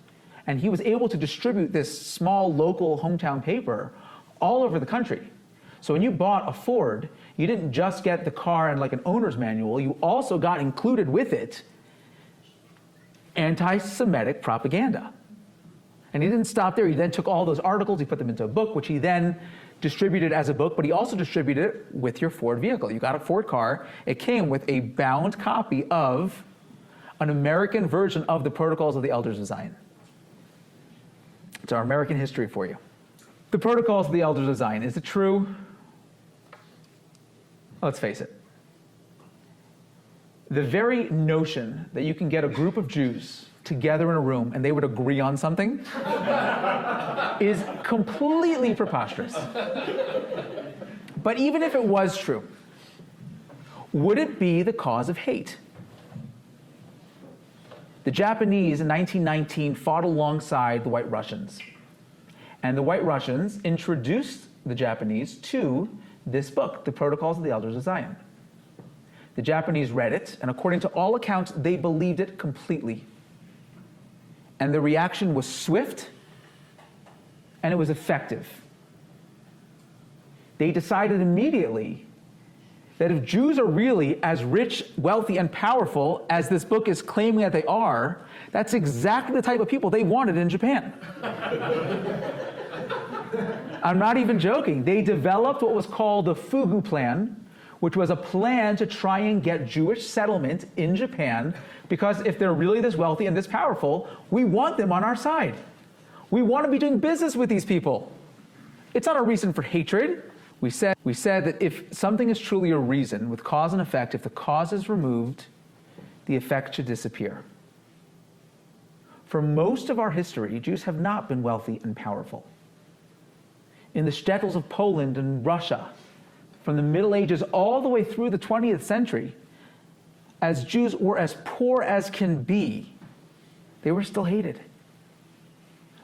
and he was able to distribute this small local hometown paper all over the country. So when you bought a Ford, you didn't just get the car and an owner's manual, you also got included with it anti-Semitic propaganda. And he didn't stop there. He then took all those articles, he put them into a book, which he then distributed as a book, but he also distributed it with your Ford vehicle. You got a Ford car, it came with a bound copy of an American version of the Protocols of the Elders of Zion. It's our American history for you. The Protocols of the Elders of Zion, is it true? Let's face it. The very notion that you can get a group of Jews together in a room and they would agree on something is completely preposterous. But even if it was true, would it be the cause of hate? The Japanese in 1919 fought alongside the White Russians. And the White Russians introduced the Japanese to this book, The Protocols of the Elders of Zion. The Japanese read it, and according to all accounts, they believed it completely. And the reaction was swift, and it was effective. They decided immediately that if Jews are really as rich, wealthy, and powerful as this book is claiming that they are, that's exactly the type of people they wanted in Japan. I'm not even joking. They developed what was called the Fugu Plan, which was a plan to try and get Jewish settlement in Japan, because if they're really this wealthy and this powerful, we want them on our side. We want to be doing business with these people. It's not a reason for hatred. We said that if something is truly a reason with cause and effect, if the cause is removed, the effect should disappear. For most of our history, Jews have not been wealthy and powerful. In the shtetls of Poland and Russia, from the Middle Ages all the way through the 20th century, as Jews were as poor as can be, they were still hated.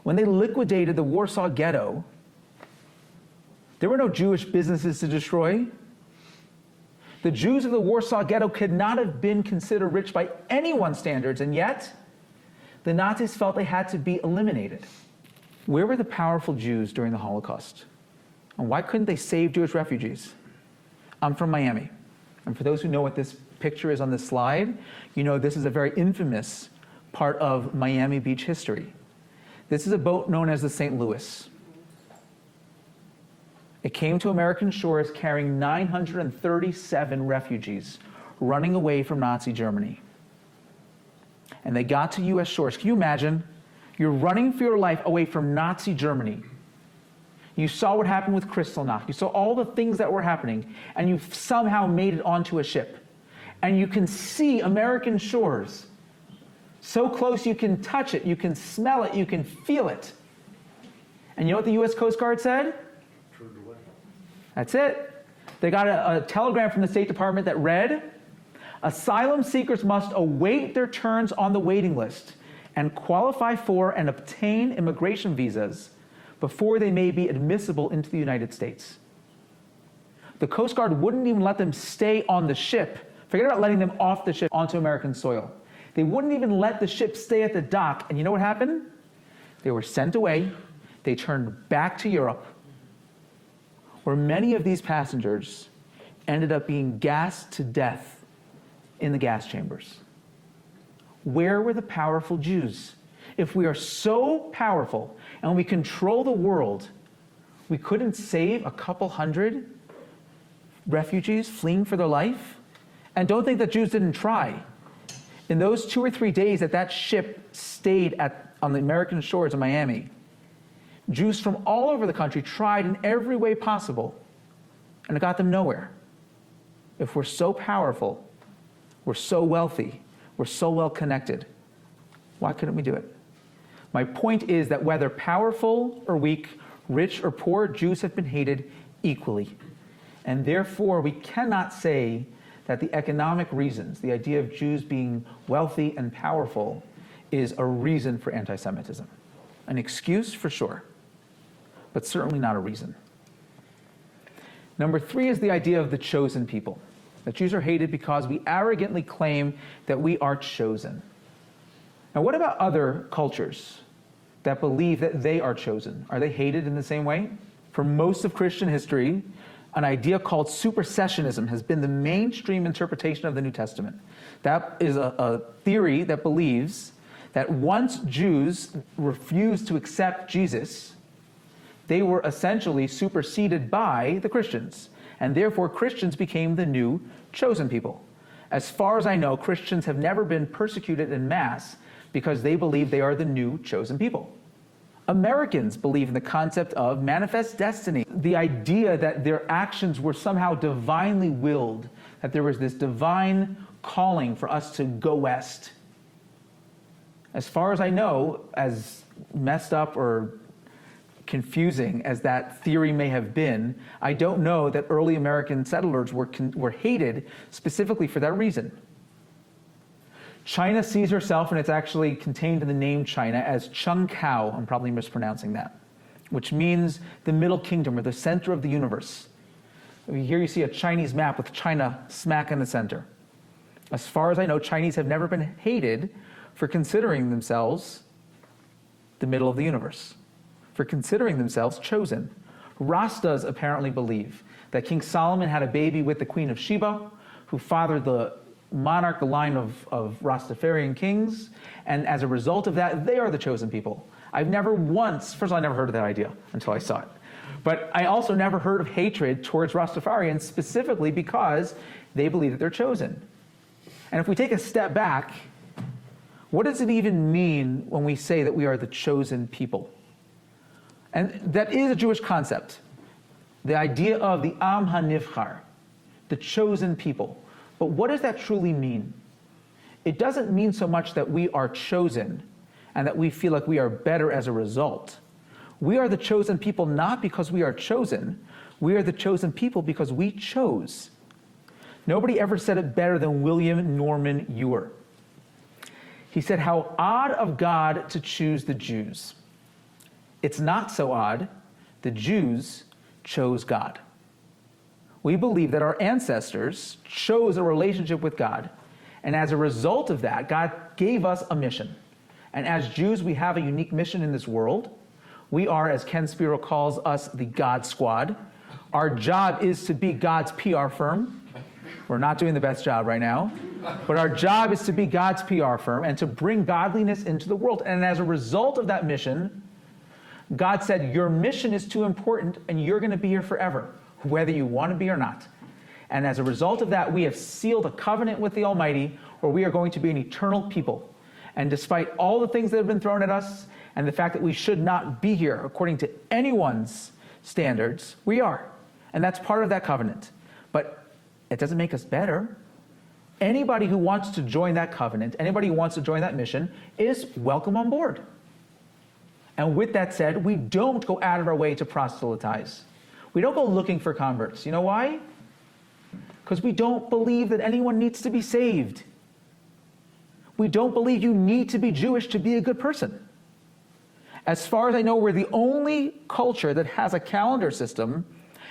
When they liquidated the Warsaw Ghetto, there were no Jewish businesses to destroy. The Jews of the Warsaw Ghetto could not have been considered rich by anyone's standards, and yet the Nazis felt they had to be eliminated. Where were the powerful Jews during the Holocaust? And why couldn't they save Jewish refugees? I'm from Miami. And for those who know what this picture is on this slide, you know this is a very infamous part of Miami Beach history. This is a boat known as the St. Louis. It came to American shores carrying 937 refugees running away from Nazi Germany. And they got to US shores. Can you imagine? You're running for your life away from Nazi Germany. You saw what happened with Kristallnacht. You saw all the things that were happening, and you somehow made it onto a ship. And you can see American shores. So close you can touch it, you can smell it, you can feel it. And you know what the US Coast Guard said? That's it. They got a telegram from the State Department that read, asylum seekers must await their turns on the waiting list and qualify for and obtain immigration visas before they may be admissible into the United States. The Coast Guard wouldn't even let them stay on the ship. Forget about letting them off the ship onto American soil. They wouldn't even let the ship stay at the dock. And you know what happened? They were sent away. They turned back to Europe, where many of these passengers ended up being gassed to death in the gas chambers. Where were the powerful Jews? If we are so powerful and we control the world, we couldn't save a couple hundred refugees fleeing for their life? And don't think that Jews didn't try. In those 2 or 3 days that that ship stayed on the American shores of Miami, Jews from all over the country tried in every way possible, and it got them nowhere. If we're so powerful, we're so wealthy, we're so well connected, why couldn't we do it? My point is that whether powerful or weak, rich or poor, Jews have been hated equally. And therefore, we cannot say that the economic reasons, the idea of Jews being wealthy and powerful, is a reason for anti-Semitism. An excuse for sure, but certainly not a reason. Number 3 is the idea of the chosen people. That Jews are hated because we arrogantly claim that we are chosen. Now, what about other cultures that believe that they are chosen? Are they hated in the same way? For most of Christian history, an idea called supersessionism has been the mainstream interpretation of the New Testament. That is a theory that believes that once Jews refused to accept Jesus, they were essentially superseded by the Christians, and therefore Christians became the new chosen people. As far as I know, Christians have never been persecuted en masse because they believe they are the new chosen people. Americans believe in the concept of manifest destiny, the idea that their actions were somehow divinely willed, that there was this divine calling for us to go west. As far as I know, as messed up or confusing as that theory may have been, I don't know that early American settlers were hated specifically for that reason. China sees herself, and it's actually contained in the name China, as Chung Kao, I'm probably mispronouncing that, which means the middle kingdom or the center of the universe. Here you see a Chinese map with China smack in the center. As far as I know, Chinese have never been hated for considering themselves the middle of the universe, for considering themselves chosen. Rastas apparently believe that King Solomon had a baby with the Queen of Sheba, who fathered the monarch, the line of Rastafarian kings, and as a result of that, they are the chosen people. I've never once, first of all, I never heard of that idea until I saw it. But I also never heard of hatred towards Rastafarians specifically because they believe that they're chosen. And if we take a step back, what does it even mean when we say that we are the chosen people? And that is a Jewish concept. The idea of the Am HaNivchar, the chosen people. But what does that truly mean? It doesn't mean so much that we are chosen and that we feel like we are better as a result. We are the chosen people not because we are chosen. We are the chosen people because we chose. Nobody ever said it better than William Norman Ewer. He said, how odd of God to choose the Jews. It's not so odd. The Jews chose God. We believe that our ancestors chose a relationship with God. And as a result of that, God gave us a mission. And as Jews, we have a unique mission in this world. We are, as Ken Spiro calls us, the God Squad. Our job is to be God's PR firm. We're not doing the best job right now. But our job is to be God's PR firm and to bring godliness into the world. And as a result of that mission, God said, your mission is too important and you're going to be here forever, whether you want to be or not. And as a result of that, we have sealed a covenant with the Almighty where we are going to be an eternal people. And despite all the things that have been thrown at us and the fact that we should not be here according to anyone's standards, we are. And that's part of that covenant. But it doesn't make us better. Anybody who wants to join that covenant, anybody who wants to join that mission is welcome on board. And with that said, we don't go out of our way to proselytize. We don't go looking for converts. You know why? Because we don't believe that anyone needs to be saved. We don't believe you need to be Jewish to be a good person. As far as I know, we're the only culture that has a calendar system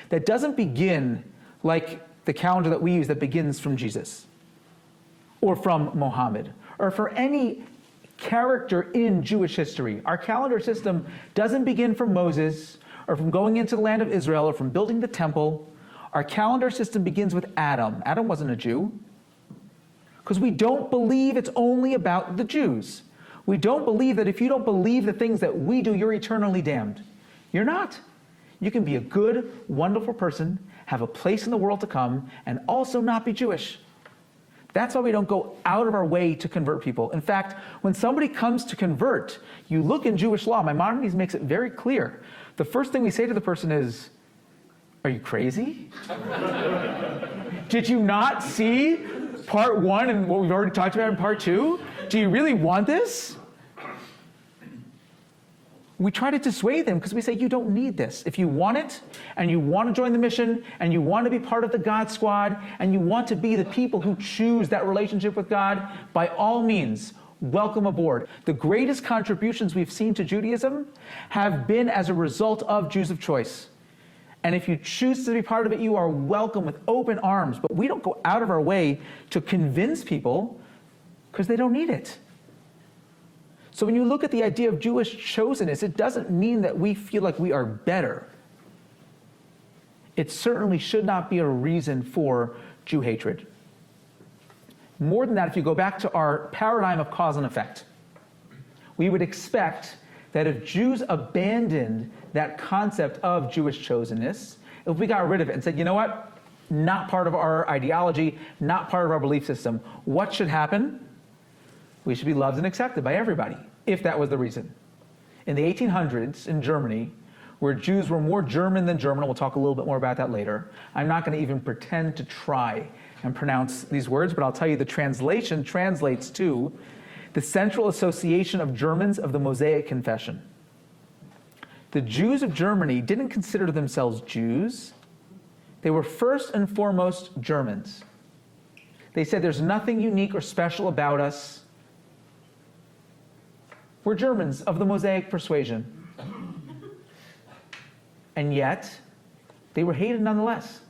that doesn't begin like the calendar that we use that begins from Jesus or from Muhammad or for any character in Jewish history. Our calendar system doesn't begin from Moses or from going into the land of Israel or from building the temple. Our calendar system begins with Adam. Adam wasn't a Jew. Because we don't believe it's only about the Jews. We don't believe that if you don't believe the things that we do, you're eternally damned. You're not. You can be a good, wonderful person, have a place in the world to come, and also not be Jewish. That's why we don't go out of our way to convert people. In fact, when somebody comes to convert, you look in Jewish law, Maimonides makes it very clear. The first thing we say to the person is, are you crazy? Did you not see part one and what we've already talked about in part two? Do you really want this? We try to dissuade them because we say, you don't need this. If you want it, and you want to join the mission, and you want to be part of the God Squad, and you want to be the people who choose that relationship with God, by all means, welcome aboard. The greatest contributions we've seen to Judaism have been as a result of Jews of choice. And if you choose to be part of it, you are welcome with open arms. But we don't go out of our way to convince people because they don't need it. So when you look at the idea of Jewish chosenness, it doesn't mean that we feel like we are better. It certainly should not be a reason for Jew hatred. More than that, if you go back to our paradigm of cause and effect, we would expect that if Jews abandoned that concept of Jewish chosenness, if we got rid of it and said, you know what, not part of our ideology, not part of our belief system, what should happen? We should be loved and accepted by everybody, if that was the reason. In the 1800s in Germany, where Jews were more German than German, we'll talk a little bit more about that later. I'm not going to even pretend to try and pronounce these words, but I'll tell you the translation translates to the Central Association of Germans of the Mosaic Confession. The Jews of Germany didn't consider themselves Jews. They were first and foremost Germans. They said there's nothing unique or special about us. We're Germans of the Mosaic persuasion. And yet, they were hated nonetheless.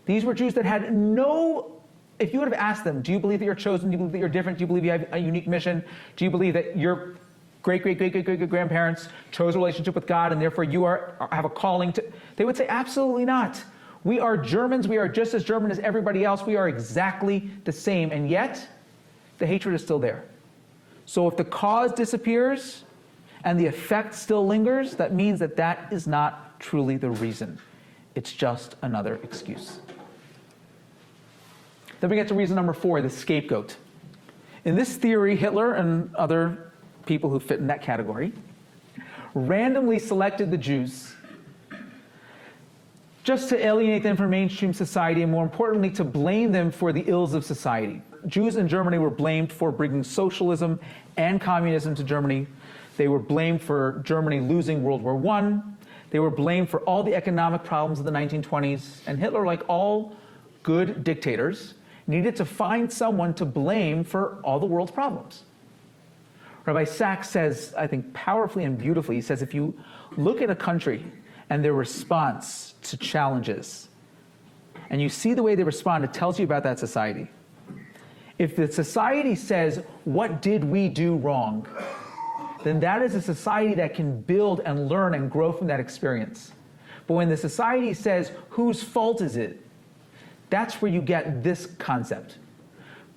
These were Jews that had no, if you would have asked them, do you believe that you're chosen? Do you believe that you're different? Do you believe you have a unique mission? Do you believe that your great-great-great-great-great-grandparents chose a relationship with God and therefore you have a calling to, they would say, absolutely not. We are Germans. We are just as German as everybody else. We are exactly the same. And yet, the hatred is still there. So if the cause disappears and the effect still lingers, that means that that is not truly the reason. It's just another excuse. Then we get to reason number 4, the scapegoat. In this theory, Hitler and other people who fit in that category randomly selected the Jews just to alienate them from mainstream society, and more importantly, to blame them for the ills of society. Jews in Germany were blamed for bringing socialism and communism to Germany. They were blamed for Germany losing World War I. They were blamed for all the economic problems of the 1920s. And Hitler, like all good dictators, needed to find someone to blame for all the world's problems. Rabbi Sachs says, I think powerfully and beautifully, he says, if you look at a country and their response to challenges, and you see the way they respond, it tells you about that society. If the society says, what did we do wrong? Then that is a society that can build and learn and grow from that experience. But when the society says, whose fault is it? That's where you get this concept.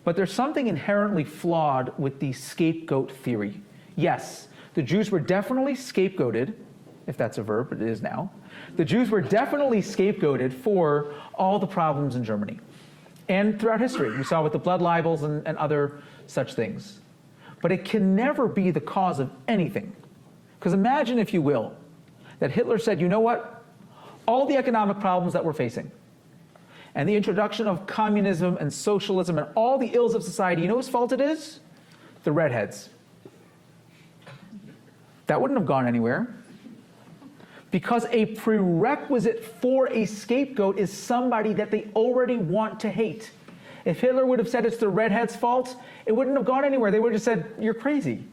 But there's something inherently flawed with the scapegoat theory. Yes, the Jews were definitely scapegoated, if that's a verb, it is now. The Jews were definitely scapegoated for all the problems in Germany and throughout history. We saw with the blood libels and other such things. But it can never be the cause of anything. Because imagine, if you will, that Hitler said, you know what? All the economic problems that we're facing, and the introduction of communism and socialism and all the ills of society, you know whose fault it is? The redheads. That wouldn't have gone anywhere. Because a prerequisite for a scapegoat is somebody that they already want to hate. If Hitler would have said it's the redheads' fault, it wouldn't have gone anywhere. They would have just said, you're crazy.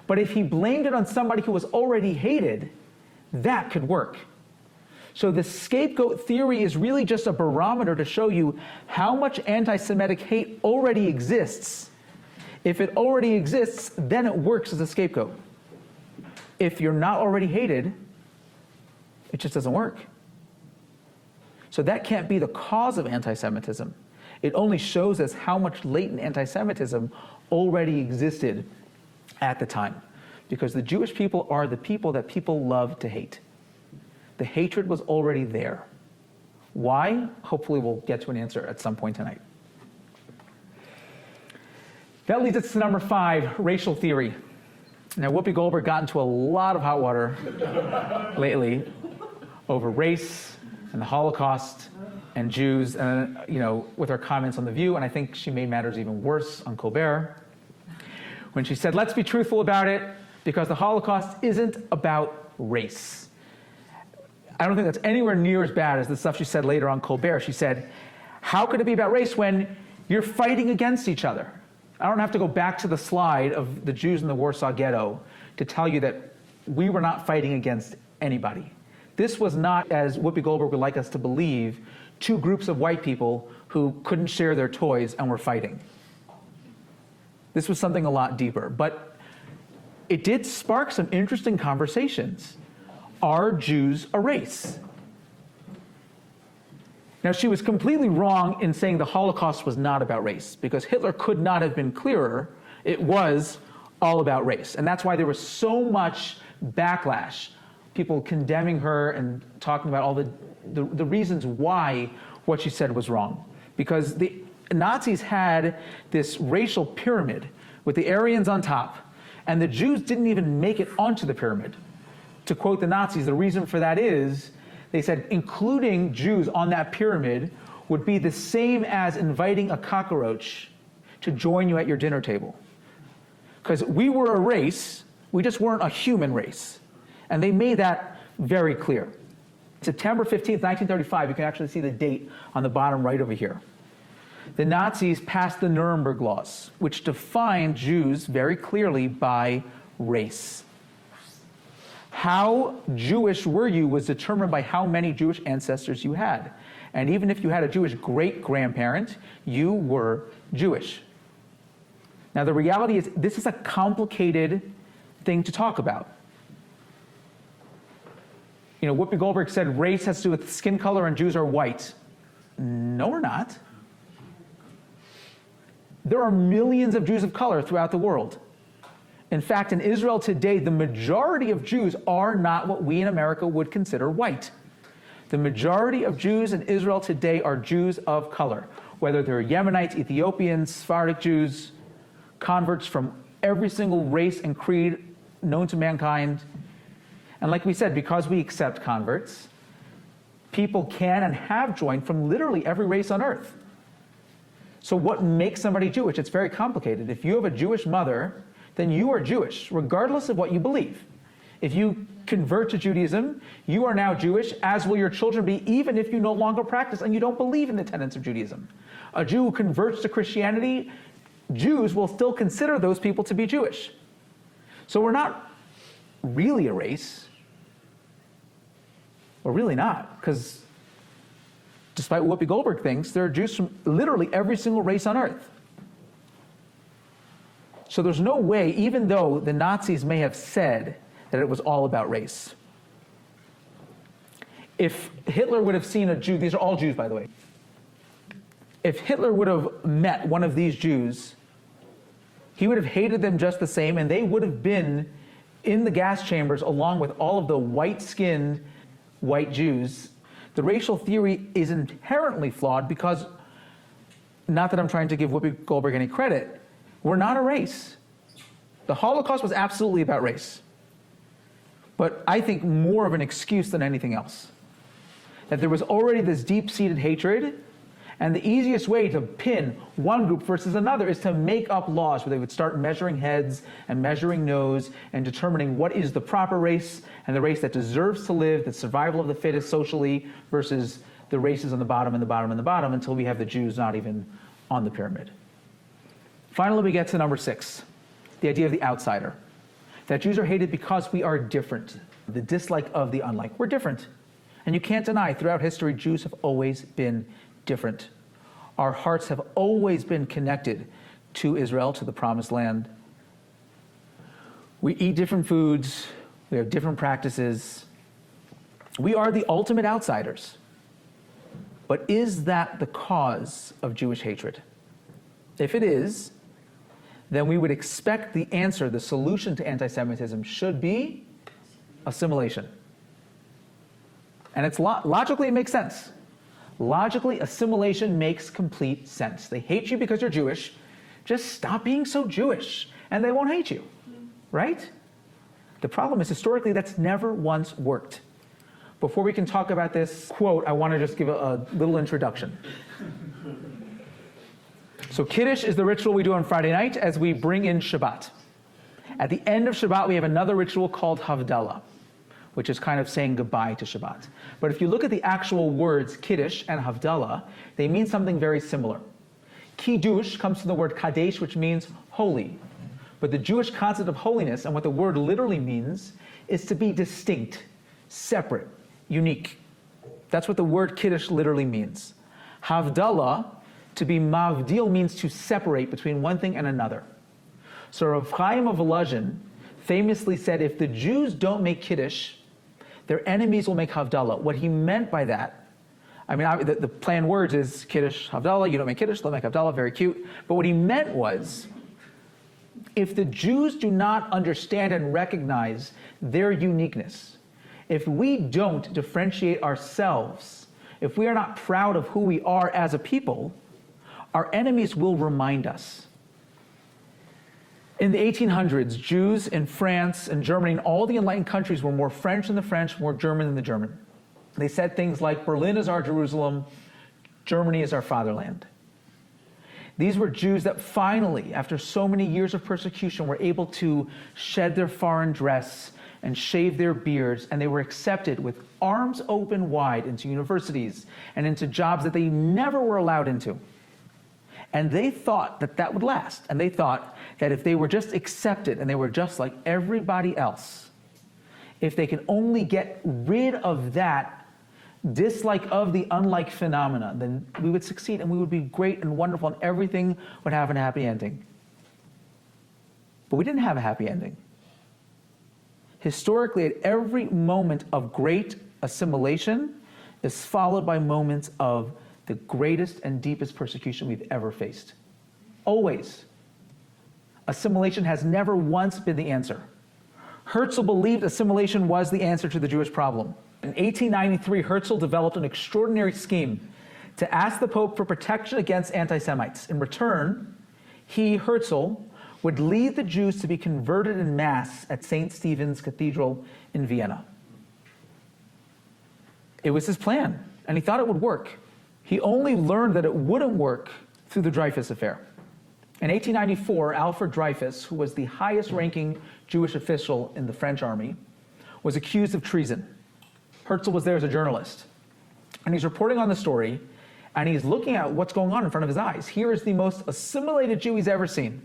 But if he blamed it on somebody who was already hated, that could work. So the scapegoat theory is really just a barometer to show you how much anti-Semitic hate already exists. If it already exists, then it works as a scapegoat. If you're not already hated, it just doesn't work. So that can't be the cause of anti-Semitism. It only shows us how much latent anti-Semitism already existed at the time. Because the Jewish people are the people that people love to hate. The hatred was already there. Why? Hopefully we'll get to an answer at some point tonight. That leads us to number 5, racial theory. Now, Whoopi Goldberg got into a lot of hot water lately over race and the Holocaust and Jews, and with her comments on The View, and I think she made matters even worse on Colbert, when she said, let's be truthful about it, because the Holocaust isn't about race. I don't think that's anywhere near as bad as the stuff she said later on Colbert. She said, how could it be about race when you're fighting against each other? I don't have to go back to the slide of the Jews in the Warsaw Ghetto to tell you that we were not fighting against anybody. This was not, as Whoopi Goldberg would like us to believe, 2 groups of white people who couldn't share their toys and were fighting. This was something a lot deeper. But it did spark some interesting conversations. Are Jews a race? Now, she was completely wrong in saying the Holocaust was not about race, because Hitler could not have been clearer. It was all about race. And that's why there was so much backlash, people condemning her and talking about all the reasons why what she said was wrong. Because the Nazis had this racial pyramid with the Aryans on top, and the Jews didn't even make it onto the pyramid. To quote the Nazis, the reason for that is, they said, including Jews on that pyramid would be the same as inviting a cockroach to join you at your dinner table. Because we were a race, we just weren't a human race. And they made that very clear. September 15th, 1935, you can actually see the date on the bottom right over here. The Nazis passed the Nuremberg laws, which defined Jews very clearly by race. How Jewish were you was determined by how many Jewish ancestors you had. And even if you had a Jewish great-grandparent, you were Jewish. Now, the reality is, this is a complicated thing to talk about. Whoopi Goldberg said race has to do with skin color and Jews are white. No, we're not. There are millions of Jews of color throughout the world. In fact, in Israel today, the majority of Jews are not what we in America would consider white. The majority of Jews in Israel today are Jews of color, whether they're Yemenites, Ethiopians, Sephardic Jews, converts from every single race and creed known to mankind. And like we said, because we accept converts, people can and have joined from literally every race on earth. So what makes somebody Jewish? It's very complicated. If you have a Jewish mother, then you are Jewish, regardless of what you believe. If you convert to Judaism, you are now Jewish, as will your children be, even if you no longer practice and you don't believe in the tenets of Judaism. A Jew who converts to Christianity, Jews will still consider those people to be Jewish. So we're not really a race. We're really not, because despite what Whoopi Goldberg thinks, there are Jews from literally every single race on earth. So there's no way, even though the Nazis may have said that it was all about race. If Hitler would have seen a Jew, these are all Jews, by the way. If Hitler would have met one of these Jews, he would have hated them just the same, and they would have been in the gas chambers along with all of the white-skinned white Jews. The racial theory is inherently flawed because, not that I'm trying to give Whoopi Goldberg any credit, we're not a race. The Holocaust was absolutely about race, but I think more of an excuse than anything else. That there was already this deep-seated hatred, and the easiest way to pin one group versus another is to make up laws where they would start measuring heads and measuring nose and determining what is the proper race and the race that deserves to live, the survival of the fittest socially, versus the races on the bottom and the bottom and the bottom, until we have the Jews not even on the pyramid. Finally, we get to number 6, the idea of the outsider. That Jews are hated because we are different, the dislike of the unlike. We're different. And you can't deny, throughout history, Jews have always been different. Our hearts have always been connected to Israel, to the Promised Land. We eat different foods. We have different practices. We are the ultimate outsiders. But is that the cause of Jewish hatred? If it is, then we would expect the answer, the solution to anti-Semitism should be assimilation. And it's logically, it makes sense. Logically, assimilation makes complete sense. They hate you because you're Jewish. Just stop being so Jewish, and they won't hate you, right? The problem is, historically, that's never once worked. Before we can talk about this quote, I want to just give a little introduction. So Kiddush is the ritual we do on Friday night as we bring in Shabbat. At the end of Shabbat, we have another ritual called Havdalah, which is kind of saying goodbye to Shabbat. But if you look at the actual words Kiddush and Havdalah, they mean something very similar. Kiddush comes from the word kadesh, which means holy. But the Jewish concept of holiness, and what the word literally means, is to be distinct, separate, unique. That's what the word Kiddush literally means. Havdalah, to be mavdil, means to separate between one thing and another. So Rav Chaim of Volozhin famously said, if the Jews don't make Kiddush, their enemies will make Havdalah. What he meant by that, I mean, the plain words is Kiddush, Havdalah, you don't make Kiddush, they'll make Havdalah, very cute. But what he meant was, if the Jews do not understand and recognize their uniqueness, if we don't differentiate ourselves, if we are not proud of who we are as a people, our enemies will remind us. In the 1800s, Jews in France and Germany and all the enlightened countries were more French than the French, more German than the German. They said things like, Berlin is our Jerusalem, Germany is our fatherland. These were Jews that finally, after so many years of persecution, were able to shed their foreign dress and shave their beards, and they were accepted with arms open wide into universities and into jobs that they never were allowed into. And they thought that that would last. And they thought that if they were just accepted and they were just like everybody else, if they can only get rid of that dislike of the unlike phenomena, then we would succeed and we would be great and wonderful and everything would have a happy ending. But we didn't have a happy ending. Historically, at every moment of great assimilation is followed by moments of the greatest and deepest persecution we've ever faced. Always. Assimilation has never once been the answer. Herzl believed assimilation was the answer to the Jewish problem. In 1893, Herzl developed an extraordinary scheme to ask the Pope for protection against anti-Semites. In return, he, Herzl, would lead the Jews to be converted in mass at St. Stephen's Cathedral in Vienna. It was his plan, and he thought it would work. He only learned that it wouldn't work through the Dreyfus affair. In 1894, Alfred Dreyfus, who was the highest-ranking Jewish official in the French army, was accused of treason. Herzl was there as a journalist, and he's reporting on the story, and he's looking at what's going on in front of his eyes. Here is the most assimilated Jew he's ever seen,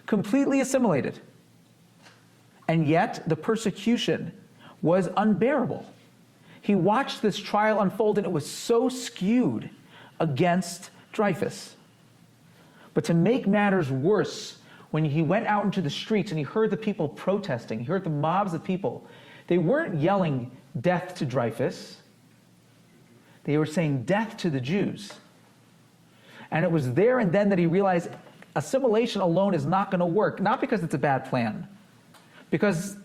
completely assimilated. And yet, the persecution was unbearable. He watched this trial unfold, and it was so skewed against Dreyfus. But to make matters worse, when he went out into the streets and he heard the people protesting, he heard the mobs of people, they weren't yelling death to Dreyfus. They were saying death to the Jews. And it was there and then that he realized assimilation alone is not going to work, not because it's a bad plan, because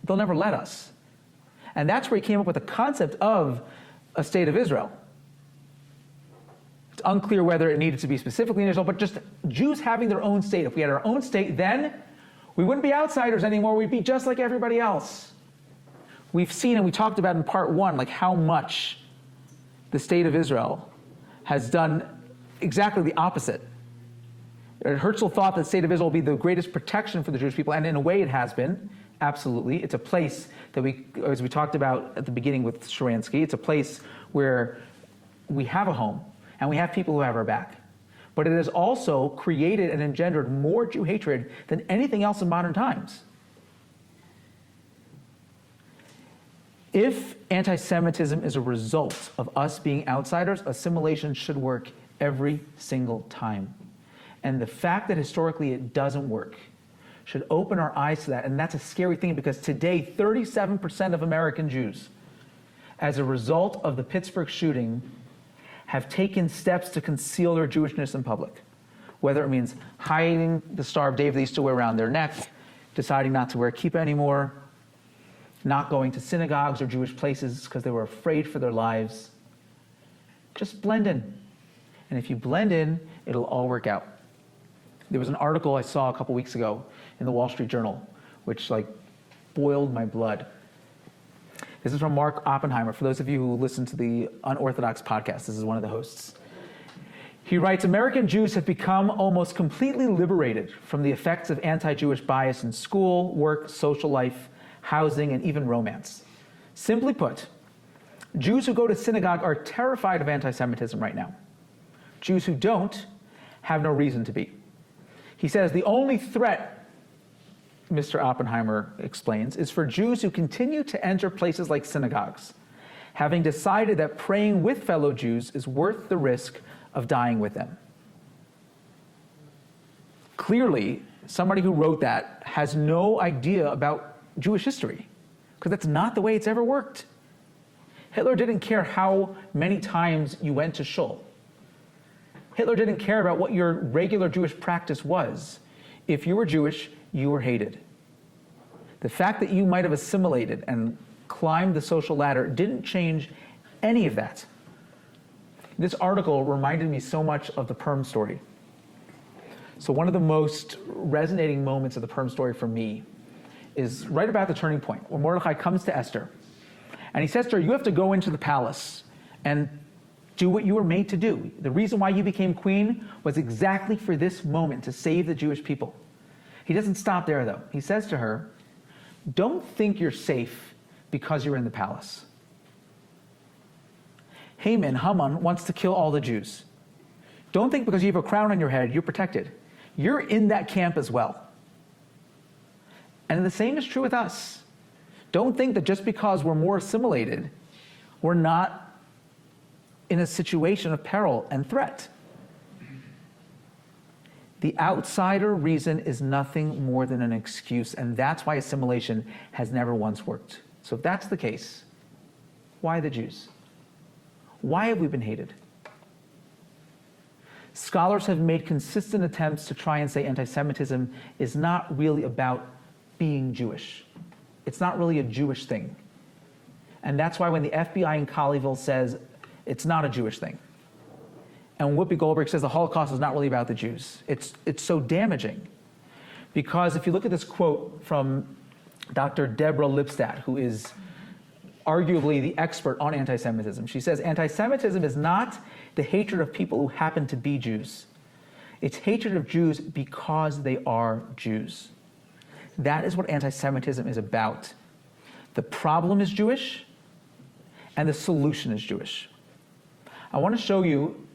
they'll never let us. And that's where he came up with the concept of a state of Israel. It's unclear whether it needed to be specifically in Israel, but just Jews having their own state. If we had our own state, then we wouldn't be outsiders anymore. We'd be just like everybody else. We've seen, and we talked about in part one, like how much the state of Israel has done exactly the opposite. Herzl thought that the state of Israel would be the greatest protection for the Jewish people, and in a way it has been, absolutely. It's a place that we, as we talked about at the beginning with Sharansky, it's a place where we have a home, and we have people who have our back. But it has also created and engendered more Jew hatred than anything else in modern times. If anti-Semitism is a result of us being outsiders, assimilation should work every single time. And the fact that historically it doesn't work should open our eyes to that. And that's a scary thing, because today, 37% of American Jews, as a result of the Pittsburgh shooting, have taken steps to conceal their Jewishness in public. Whether it means hiding the Star of David they used to wear around their neck, deciding not to wear kippah anymore, not going to synagogues or Jewish places because they were afraid for their lives. Just blend in. And if you blend in, it'll all work out. There was an article I saw a couple weeks ago in the Wall Street Journal, which boiled my blood. This is from Mark Oppenheimer. For those of you who listen to the Unorthodox podcast, this is one of the hosts. He writes, American Jews have become almost completely liberated from the effects of anti-Jewish bias in school, work, social life, housing, and even romance. Simply put, Jews who go to synagogue are terrified of anti-Semitism right now. Jews who don't have no reason to be. He says the only threat, Mr. Oppenheimer explains, is for Jews who continue to enter places like synagogues, having decided that praying with fellow Jews is worth the risk of dying with them. Clearly, somebody who wrote that has no idea about Jewish history, because that's not the way it's ever worked. Hitler didn't care how many times you went to shul. Hitler didn't care about what your regular Jewish practice was. If you were Jewish, you were hated. The fact that you might have assimilated and climbed the social ladder didn't change any of that. This article reminded me so much of the Purim story. So one of the most resonating moments of the Purim story for me is right about the turning point, when Mordechai comes to Esther. And he says to her, you have to go into the palace and do what you were made to do. The reason why you became queen was exactly for this moment, to save the Jewish people. He doesn't stop there, though. He says to her, don't think you're safe because you're in the palace. Haman wants to kill all the Jews. Don't think because you have a crown on your head, you're protected. You're in that camp as well. And the same is true with us. Don't think that just because we're more assimilated, we're not in a situation of peril and threat. The outsider reason is nothing more than an excuse, and that's why assimilation has never once worked. So if that's the case, why the Jews? Why have we been hated? scholars have made consistent attempts to try and say anti-Semitism is not really about being Jewish. It's not really a Jewish thing. And that's why when the FBI in Colleyville says it's not a Jewish thing, and Whoopi Goldberg says the Holocaust is not really about the Jews, it's so damaging. Because if you look at this quote from Dr. Deborah Lipstadt, who is arguably the expert on anti-Semitism, she says, anti-Semitism is not the hatred of people who happen to be Jews. It's hatred of Jews because they are Jews. That is what anti-Semitism is about. The problem is Jewish, and the solution is Jewish. I want to show you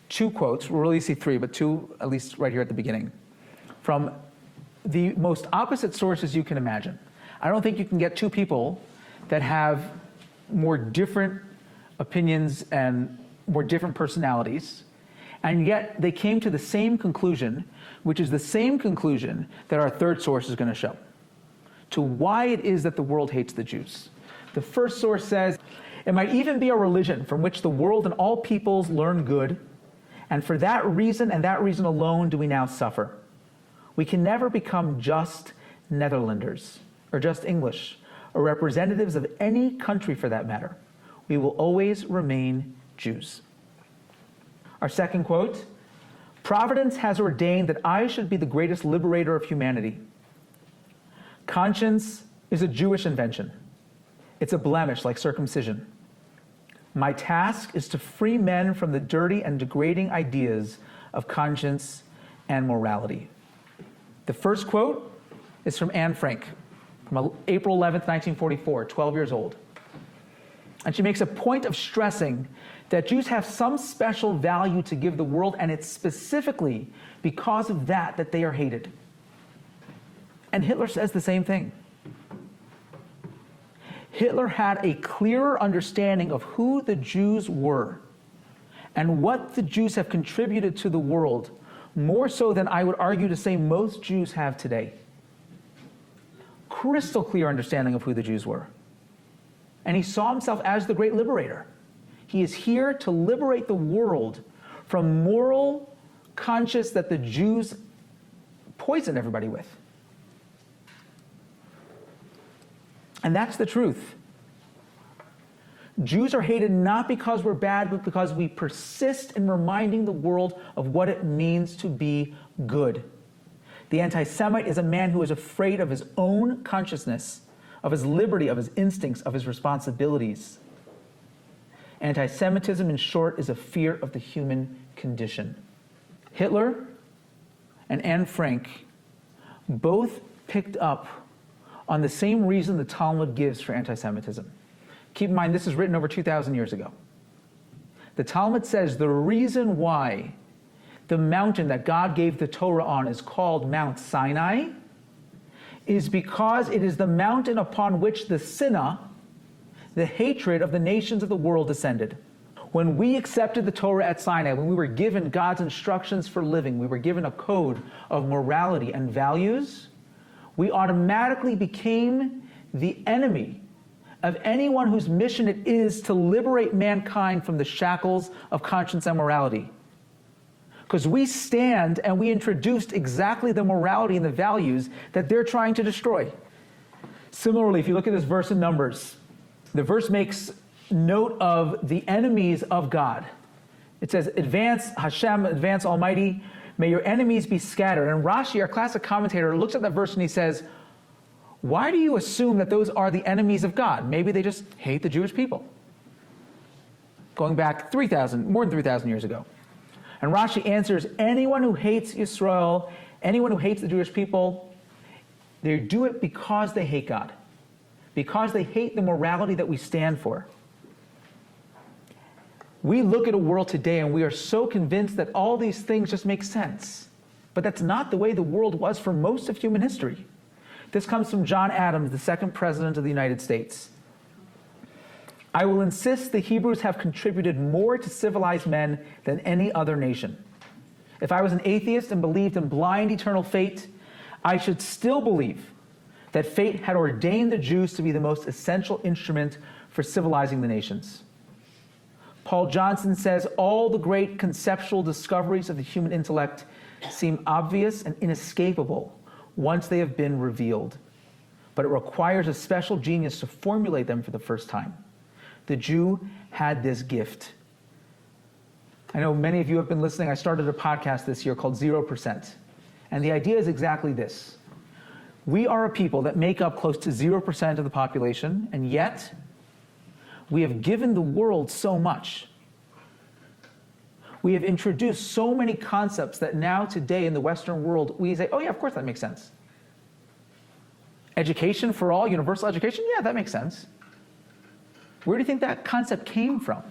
two quotes. We'll really see three, but two, at least right here at the beginning, from the most opposite sources you can imagine. I don't think you can get two people that have more different opinions and more different personalities, and yet they came to the same conclusion, which is the same conclusion that our third source is going to show, to why it is that the world hates the Jews. The first source says, it might even be a religion from which the world and all peoples learn good, and for that reason and that reason alone do we now suffer. We can never become just Netherlanders, or just English, or representatives of any country for that matter. We will always remain Jews. Our second quote, Providence has ordained that I should be the greatest liberator of humanity. Conscience is a Jewish invention. It's a blemish like circumcision. My task is to free men from the dirty and degrading ideas of conscience and morality. The first quote is from Anne Frank, from April 11th, 1944, 12 years old. And she makes a point of stressing that Jews have some special value to give the world, and it's specifically because of that they are hated. And Hitler says the same thing. Hitler had a clearer understanding of who the Jews were and what the Jews have contributed to the world, more so than I would argue to say most Jews have today. Crystal clear understanding of who the Jews were. And he saw himself as the great liberator. He is here to liberate the world from moral conscience that the Jews poison everybody with. And that's the truth. Jews are hated not because we're bad, but because we persist in reminding the world of what it means to be good. The anti-Semite is a man who is afraid of his own consciousness, of his liberty, of his instincts, of his responsibilities. Anti-Semitism, in short, is a fear of the human condition. Hitler and Anne Frank both picked up on the same reason the Talmud gives for anti-Semitism. Keep in mind, this is written over 2,000 years ago. The Talmud says the reason why the mountain that God gave the Torah on is called Mount Sinai is because it is the mountain upon which the sinah, the hatred of the nations of the world, descended. When we accepted the Torah at Sinai, when we were given God's instructions for living, we were given a code of morality and values, we automatically became the enemy of anyone whose mission it is to liberate mankind from the shackles of conscience and morality. Because we stand and we introduced exactly the morality and the values that they're trying to destroy. Similarly, if you look at this verse in Numbers, the verse makes note of the enemies of God. It says, advance, Hashem, advance Almighty, may your enemies be scattered. And Rashi, our classic commentator, looks at that verse and he says, why do you assume that those are the enemies of God? Maybe they just hate the Jewish people. Going back more than 3,000 years ago. And Rashi answers, anyone who hates Yisrael, anyone who hates the Jewish people, they do it because they hate God. Because they hate the morality that we stand for. We look at a world today and we are so convinced that all these things just make sense. But that's not the way the world was for most of human history. This comes from John Adams, the second president of the United States. I will insist the Hebrews have contributed more to civilized men than any other nation. If I was an atheist and believed in blind eternal fate, I should still believe that fate had ordained the Jews to be the most essential instrument for civilizing the nations. Paul Johnson says, all the great conceptual discoveries of the human intellect seem obvious and inescapable once they have been revealed. But it requires a special genius to formulate them for the first time. The Jew had this gift. I know many of you have been listening. I started a podcast this year called 0%. And the idea is exactly this. We are a people that make up close to 0% of the population, and yet we have given the world so much. We have introduced so many concepts that now today in the Western world, we say, oh yeah, of course that makes sense. Education for all, universal education, yeah, that makes sense. Where do you think that concept came from?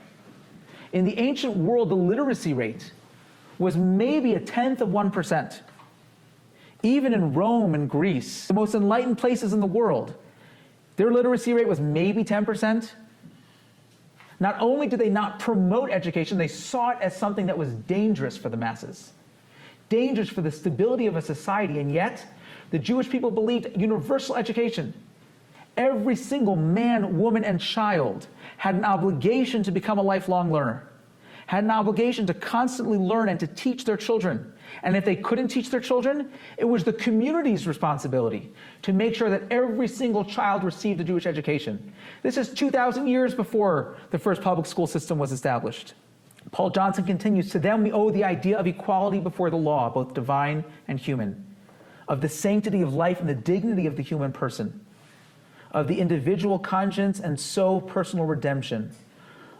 In the ancient world, the literacy rate was maybe 1/10%. Even in Rome and Greece, the most enlightened places in the world, their literacy rate was maybe 10%. Not only did they not promote education, they saw it as something that was dangerous for the masses, dangerous for the stability of a society, and yet the Jewish people believed universal education. Every single man, woman, and child had an obligation to become a lifelong learner, had an obligation to constantly learn and to teach their children. And if they couldn't teach their children, it was the community's responsibility to make sure that every single child received a Jewish education. This is 2,000 years before the first public school system was established. Paul Johnson continues, to them we owe the idea of equality before the law, both divine and human, of the sanctity of life and the dignity of the human person, of the individual conscience and so personal redemption,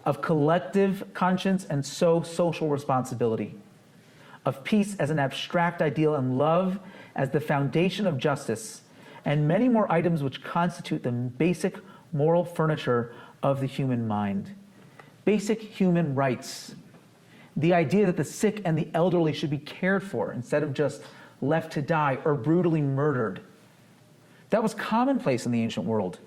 of collective conscience and so social responsibility, of peace as an abstract ideal and love as the foundation of justice, and many more items which constitute the basic moral furniture of the human mind. Basic human rights. The idea that the sick and the elderly should be cared for instead of just left to die or brutally murdered. That was commonplace in the ancient world.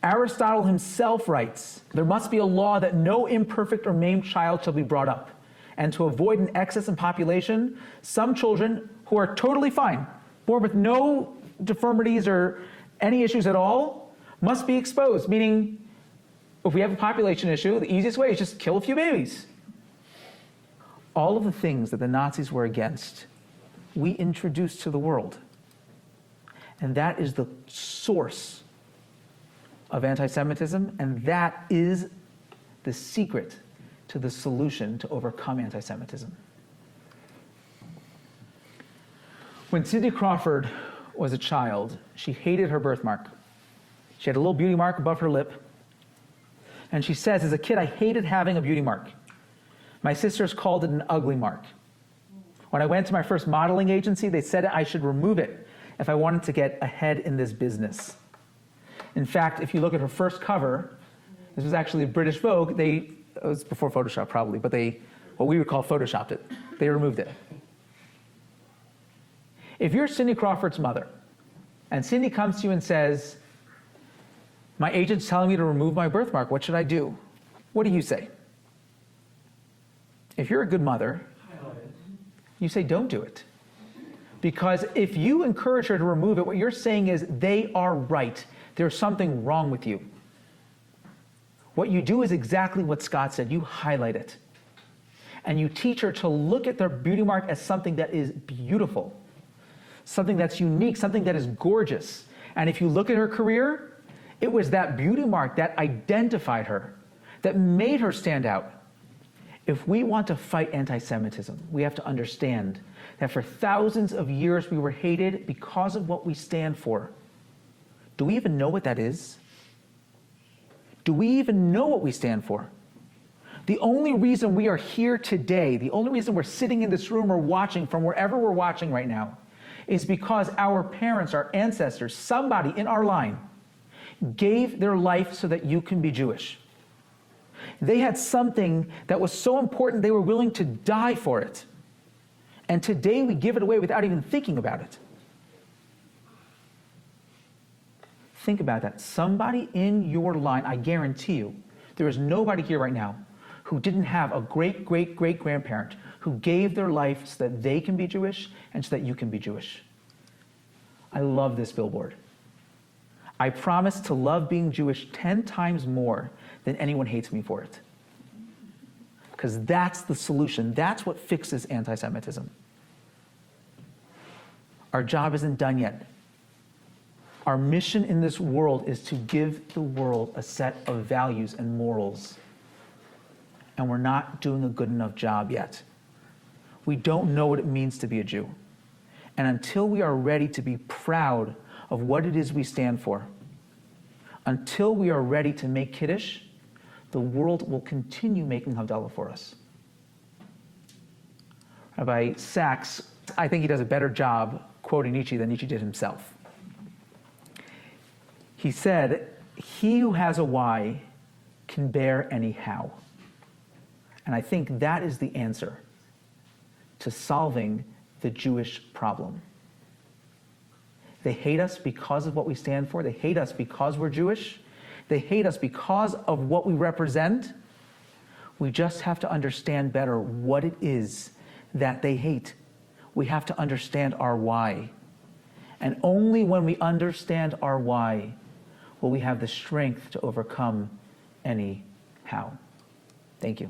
Aristotle himself writes, there must be a law that no imperfect or maimed child shall be brought up. And to avoid an excess in population, some children who are totally fine, born with no deformities or any issues at all, must be exposed. Meaning, if we have a population issue, the easiest way is just kill a few babies. All of the things that the Nazis were against, we introduced to the world. And that is the source of anti-Semitism, and that is the secret to the solution to overcome anti-Semitism. When Cindy Crawford was a child, she hated her birthmark. She had a little beauty mark above her lip. And she says, as a kid, I hated having a beauty mark. My sisters called it an ugly mark. When I went to my first modeling agency, they said I should remove it if I wanted to get ahead in this business. In fact, if you look at her first cover, this was actually British Vogue, it was before Photoshop probably, but what we would call Photoshopped it. They removed it. If you're Cindy Crawford's mother, and Cindy comes to you and says, my agent's telling me to remove my birthmark, what should I do? What do you say? If you're a good mother, you say don't do it. Because if you encourage her to remove it, what you're saying is they are right. There's something wrong with you. What you do is exactly what Scott said. You highlight it. And you teach her to look at their beauty mark as something that is beautiful, something that's unique, something that is gorgeous. And if you look at her career, it was that beauty mark that identified her, that made her stand out. If we want to fight anti-Semitism, we have to understand that for thousands of years we were hated because of what we stand for. Do we even know what that is? Do we even know what we stand for? The only reason we are here today, the only reason we're sitting in this room or watching from wherever we're watching right now, is because our parents, our ancestors, somebody in our line gave their life so that you can be Jewish. They had something that was so important they were willing to die for it. And today we give it away without even thinking about it. Think about that. Somebody in your line, I guarantee you, there is nobody here right now who didn't have a great-great-great-grandparent who gave their life so that they can be Jewish and so that you can be Jewish. I love this billboard. I promise to love being Jewish 10 times more than anyone hates me for it. because that's the solution. That's what fixes anti-Semitism. Our job isn't done yet. Our mission in this world is to give the world a set of values and morals. And we're not doing a good enough job yet. We don't know what it means to be a Jew. And until we are ready to be proud of what it is we stand for, until we are ready to make Kiddush, the world will continue making Havdalah for us. Rabbi Sachs, I think he does a better job quoting Nietzsche than Nietzsche did himself. He said, "He who has a why can bear any how." And I think that is the answer to solving the Jewish problem. They hate us because of what we stand for. They hate us because we're Jewish. They hate us because of what we represent. We just have to understand better what it is that they hate. We have to understand our why. And only when we understand our why will we have the strength to overcome any how. Thank you.